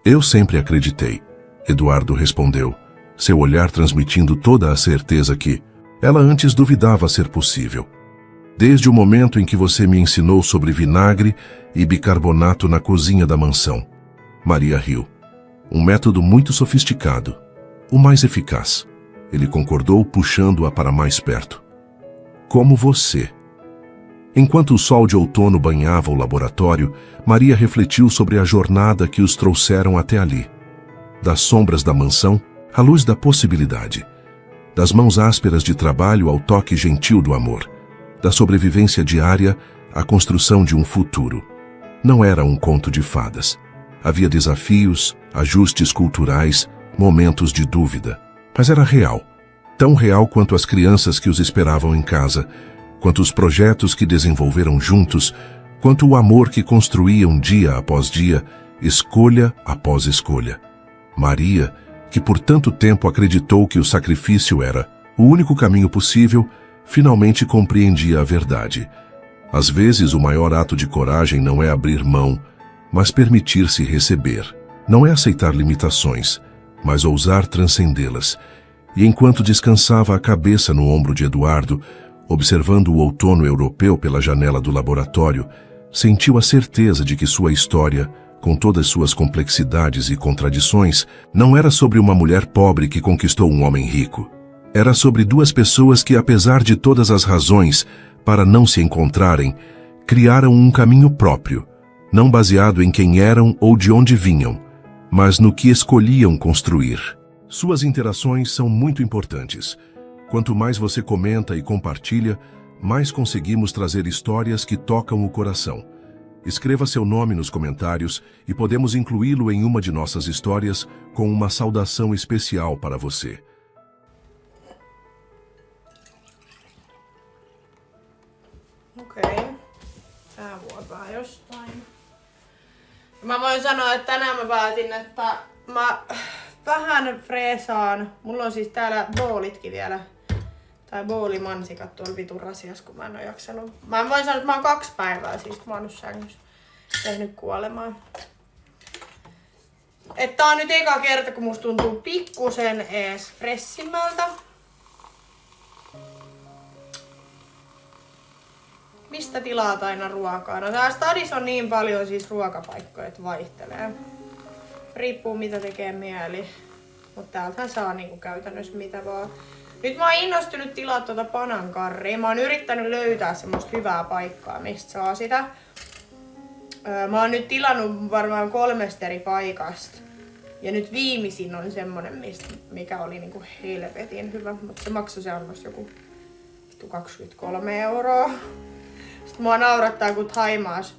Eu sempre acreditei, Eduardo respondeu, seu olhar transmitindo toda a certeza que ela antes duvidava ser possível. Desde o momento em que você me ensinou sobre vinagre e bicarbonato na cozinha da mansão. Maria riu. Um método muito sofisticado, o mais eficaz. Ele concordou, puxando-a para mais perto. Como você. Enquanto o sol de outono banhava o laboratório, Maria refletiu sobre a jornada que os trouxeram até ali. Das sombras da mansão, à luz da possibilidade. Das mãos ásperas de trabalho ao toque gentil do amor. Da sobrevivência diária à construção de um futuro. Não era um conto de fadas. Havia desafios, ajustes culturais, momentos de dúvida. Mas era real. Tão real quanto as crianças que os esperavam em casa, quanto os projetos que desenvolveram juntos, quanto o amor que construíam dia após dia, escolha após escolha. Maria, que por tanto tempo acreditou que o sacrifício era o único caminho possível, finalmente compreendia a verdade. Às vezes o maior ato de coragem não é abrir mão, mas permitir-se receber. Não é aceitar limitações, mas ousar transcendê-las. E enquanto descansava a cabeça no ombro de Eduardo, observando o outono europeu pela janela do laboratório, sentiu a certeza de que sua história, com todas suas complexidades e contradições, não era sobre uma mulher pobre que conquistou um homem rico. Era sobre duas pessoas que, apesar de todas as razões para não se encontrarem, criaram um caminho próprio, não baseado em quem eram ou de onde vinham, mas no que escolhiam construir. Suas interações são muito importantes. Quanto mais você comenta e compartilha, mais conseguimos trazer histórias que tocam o coração. Escreva seu nome nos comentários e podemos incluí-lo em uma de nossas histórias com uma saudação especial para você. Okei. Tää vuotaa jostain. Mä voin sanoa, että tänään mä päätin, että mä vähän freesaan. Mulla on siis täällä boolitkin vielä. Tai boolimansikat tuolla vitun rasias, kun mä en oo jaksanut. Mä voin sanoa, että mä oon 2 päivää siis mä oon nyt sängyssä tehnyt kuolemaan. Että tää on nyt eka kerta, kun musta tuntuu pikkusen ees fressimmältä. Mistä tilaat aina ruokaa? No tää stadissa on niin paljon siis ruokapaikkoja, että vaihtelee. Riippuu mitä tekee mieli. Mut täältähän saa niinku käytännössä mitä vaan. Nyt mä oon innostunut tilaa tuota panankarria. Mä oon yrittänyt löytää semmoista hyvää paikkaa, mistä saa sitä. Mä oon nyt tilannut varmaan 3 eri paikasta. Ja nyt viimeisin on semmonen, mikä oli niinku helvetin hyvä. Mutta se maksoi se annos joku 23 €. Sitten mua naurattaa, kun Thaimaassa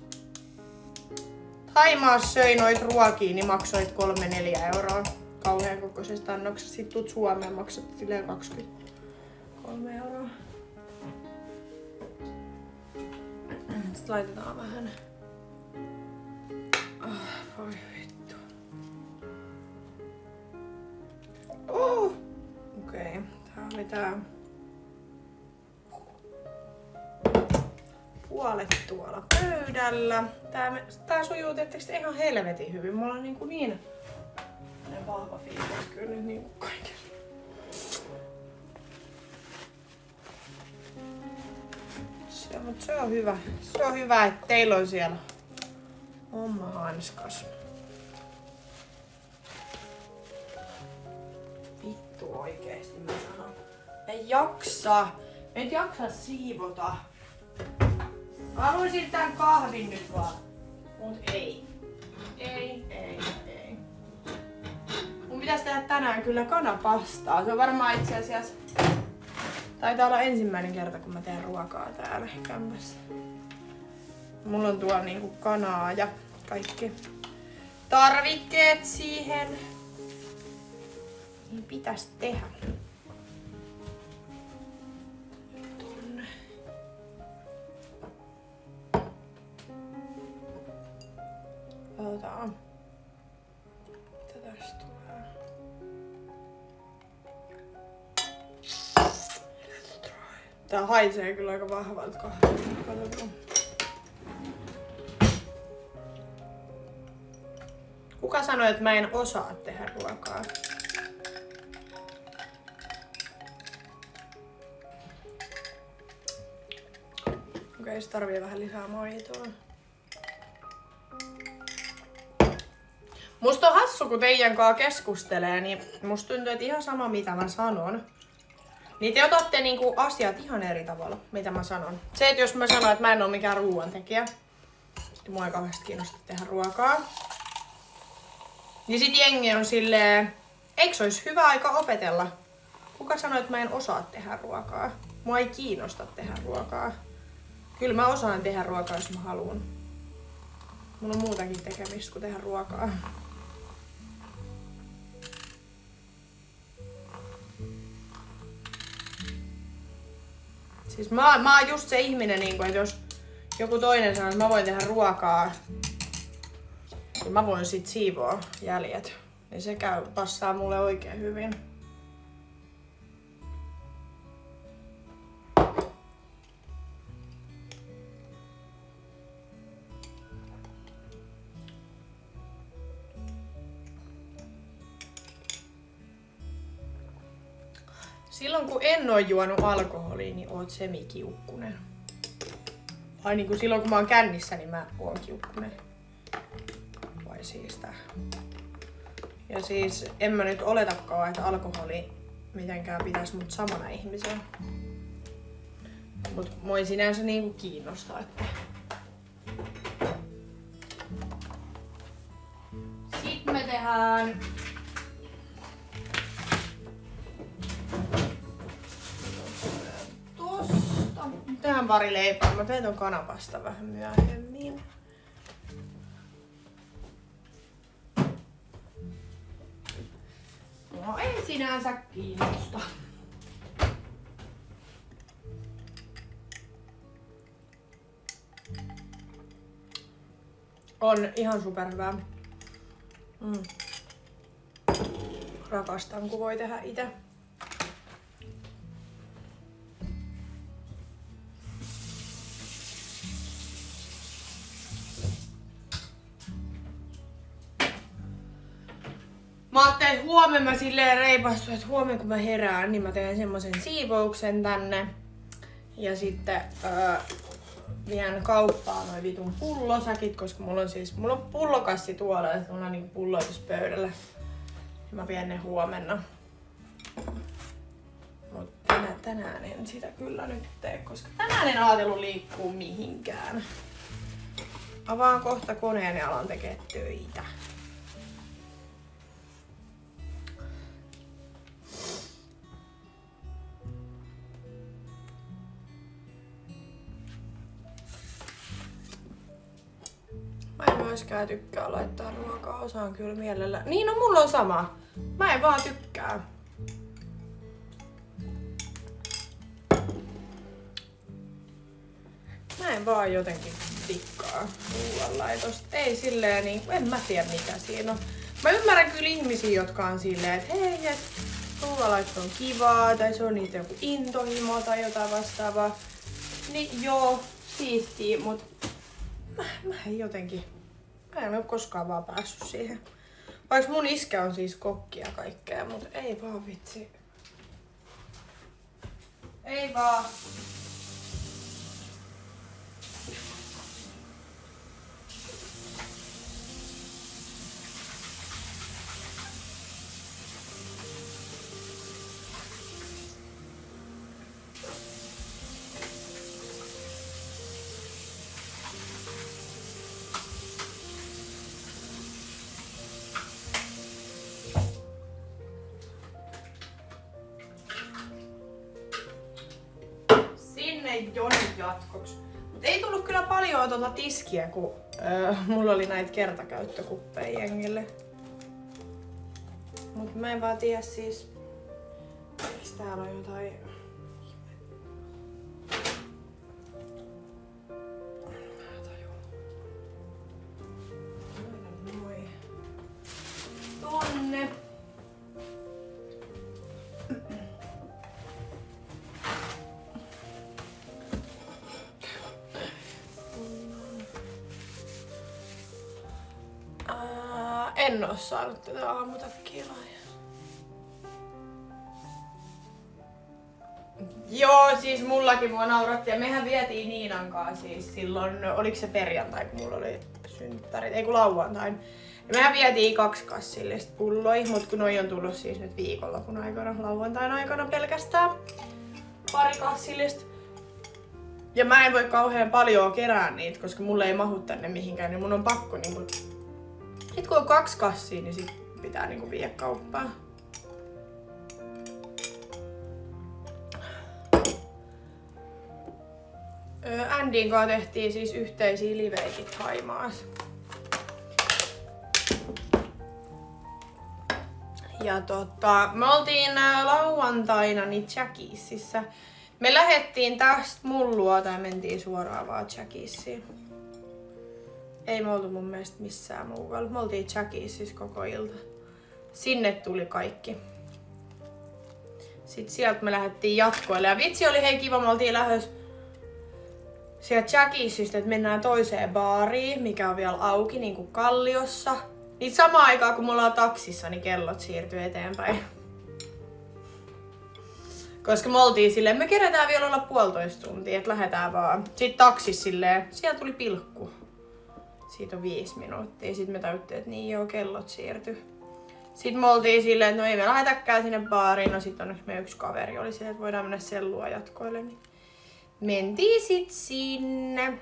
söi noit ruokia, niin maksoit 3-4 € kauhean kokoisesta annoksesta. Sitten tuut Suomeen, maksat silleen 23 €. Sitten laitetaan vähän. Voi vittu. Okei. Lähdetään puolet tuolla pöydällä. Tää sujuu tietysti ihan helvetin hyvin. Mulla on niin vahva fiilis kyllä nyt niinku kaiken. Se on hyvä. Se on hyvä, että teillä on siellä oma hanskas. Vittu oikeesti mä sanon. En jaksa siivota. Haluaisin tän kahvin nyt vaan. Mut ei. Ei. Mun pitäis tehdä tänään kyllä kanapastaa. Se on varmaan itse asiassa... Taitaa olla ensimmäinen kerta, kun mä teen ruokaa täällä kämpässä. Mulla on tuolla niinku kanaa ja kaikki tarvikkeet siihen. Niin pitäis tehdä. Tonne. Otetaan. Mitä tästä tulee? Tää haisee kyllä aika vahvalta kahvilta. Katsotaan. Kuka sanoi, että mä en osaa tehdä ruokaa? Okei, se tarvii vähän lisää maitoa. Musta on hassu, kun teidän kanssa keskustelee, niin musta tuntuu, että ihan sama mitä mä sanon. Niin te otatte niinku asiat ihan eri tavalla, mitä mä sanon. Se, että jos mä sanon, että mä en oo mikään ruoantekijä, niin mua ei kauheasti kiinnosta tehdä ruokaa. Niin sit jengi on silleen, eikö se olisi hyvä aika opetella? Kuka sanoi, että mä en osaa tehdä ruokaa? Mua ei kiinnosta tehdä ruokaa. Kyllä mä osaan tehdä ruokaa, jos mä haluan. Mulla on muutakin tekemistä kuin tehdä ruokaa. Siis mä oon just se ihminen, että jos joku toinen sanoo, että mä voin tehdä ruokaa, niin mä voin sit siivoa jäljet. Niin se passaa mulle oikein hyvin. Silloin kun en oo juonut alkoholia, niin oot semikiukkunen. Vai niinku silloin kun mä oon kännissä, niin mä oon kiukkunen. Vai siis tää. Ja siis en mä nyt oletakaan, että alkoholi mitenkään pitäis mut samana ihmisenä. Mut mua ei sinänsä niinku kiinnostaa, että... Sitten me tehdään... Tehdään pari leipää. Mä teen ton kanapasta vähän myöhemmin. No ei sinänsä kiinnosta. On ihan superhyvää. Rakastan, kun voi tehdä itse. Mä ajattelin, että huomenna mä silleen reipastuin, että huomenna kun mä herään, niin mä teen semmosen siivouksen tänne. Ja sitten vien kauppaan noi vitun pullosäkit, koska mulla on pullokassi tuolla, että mulla on niinku pulloitus pöydällä. Ja mä vien ne huomenna. Mut tänään en sitä kyllä nyt tee, koska tänään en ajatellut liikkua mihinkään. Avaan kohta koneen ja alan tekee töitä. Mä en myöskään tykkää laittaa ruokaa, osaan kyllä mielellä. Niin, no mulla on sama. Mä en vaan tykkää. Mä en vaan jotenkin tikkaa ruoanlaitosta. Ei silleen niin, en mä tiedä mikä siinä on. Mä ymmärrän kyllä ihmisiä, jotka on silleen, että hei, ruoanlaitto on kivaa tai se on niitä joku intohimo tai jotain vastaavaa. Niin joo, siistiä, mut mä en ole koskaan vaan päässyt siihen. Vaikka mun iskä on siis kokki ja kaikkea, mut ei vaan vitsi. Ei vaan. Jonin jatkoksi. Mut ei tullut kyllä paljon tuota tiskiä, kun mulla oli näitä kertakäyttökuppeja jengille. Mut mä en vaan tiedä siis, eiks täällä on jotain... Tonne. En oo saanut tätä aamutakkia lahjaa. Joo, siis mullakin mua nauratti ja mehän vietiin Niinan kanssa siis silloin, oliko se perjantai kun mulla oli synttärit, ei kun lauantain. Ja mehän vietiin 2 kassillista pulloja, mut kun noi on tullut siis nyt viikonlopun aikana, lauantain aikana pelkästään 2 kassillista. Ja mä en voi kauhean paljon kerää niitä, koska mulle ei mahu tänne mihinkään, niin mun on pakko niinku... Sit kun on 2 kassia, niin sit pitää niinku viedä kauppaan. Andin kanssa tehtiin siis yhteisiä liveitä Thaimaassa. Ja me oltiin lauantaina niin Jackiesissä. Me lähettiin tästä mun luota ja mentiin suoraan vaan Jackiesiin. Ei me oltu mun mielestä missään muualla. Me oltiin Jackiesissä koko ilta. Sinne tuli kaikki. Sitten sieltä me lähdettiin jatkoille. Ja vitsi oli hei kiva, me oltiin lähdössä sieltä Jackiesistä, että mennään toiseen baariin, mikä on vielä auki, niin kuin Kalliossa. Niin samaan aikaan kun me ollaan taksissa, niin kellot siirtyy eteenpäin. Koska me oltiin silleen, me kerätään vielä olla 1,5 tuntia, että lähdetään vaan. Sitten taksissa silleen, siellä tuli pilkku. Siitä on 5 minuuttia. Sitten me tajuttiin, että niin joo, kellot siirtyi. Sitten me oltiin silleen, että no ei me lähdetäkään sinne baariin. No sit onneksi meidän yksi kaveri oli silleen, että voidaan mennä sellua jatkoille. Niin mentiin sit sinne.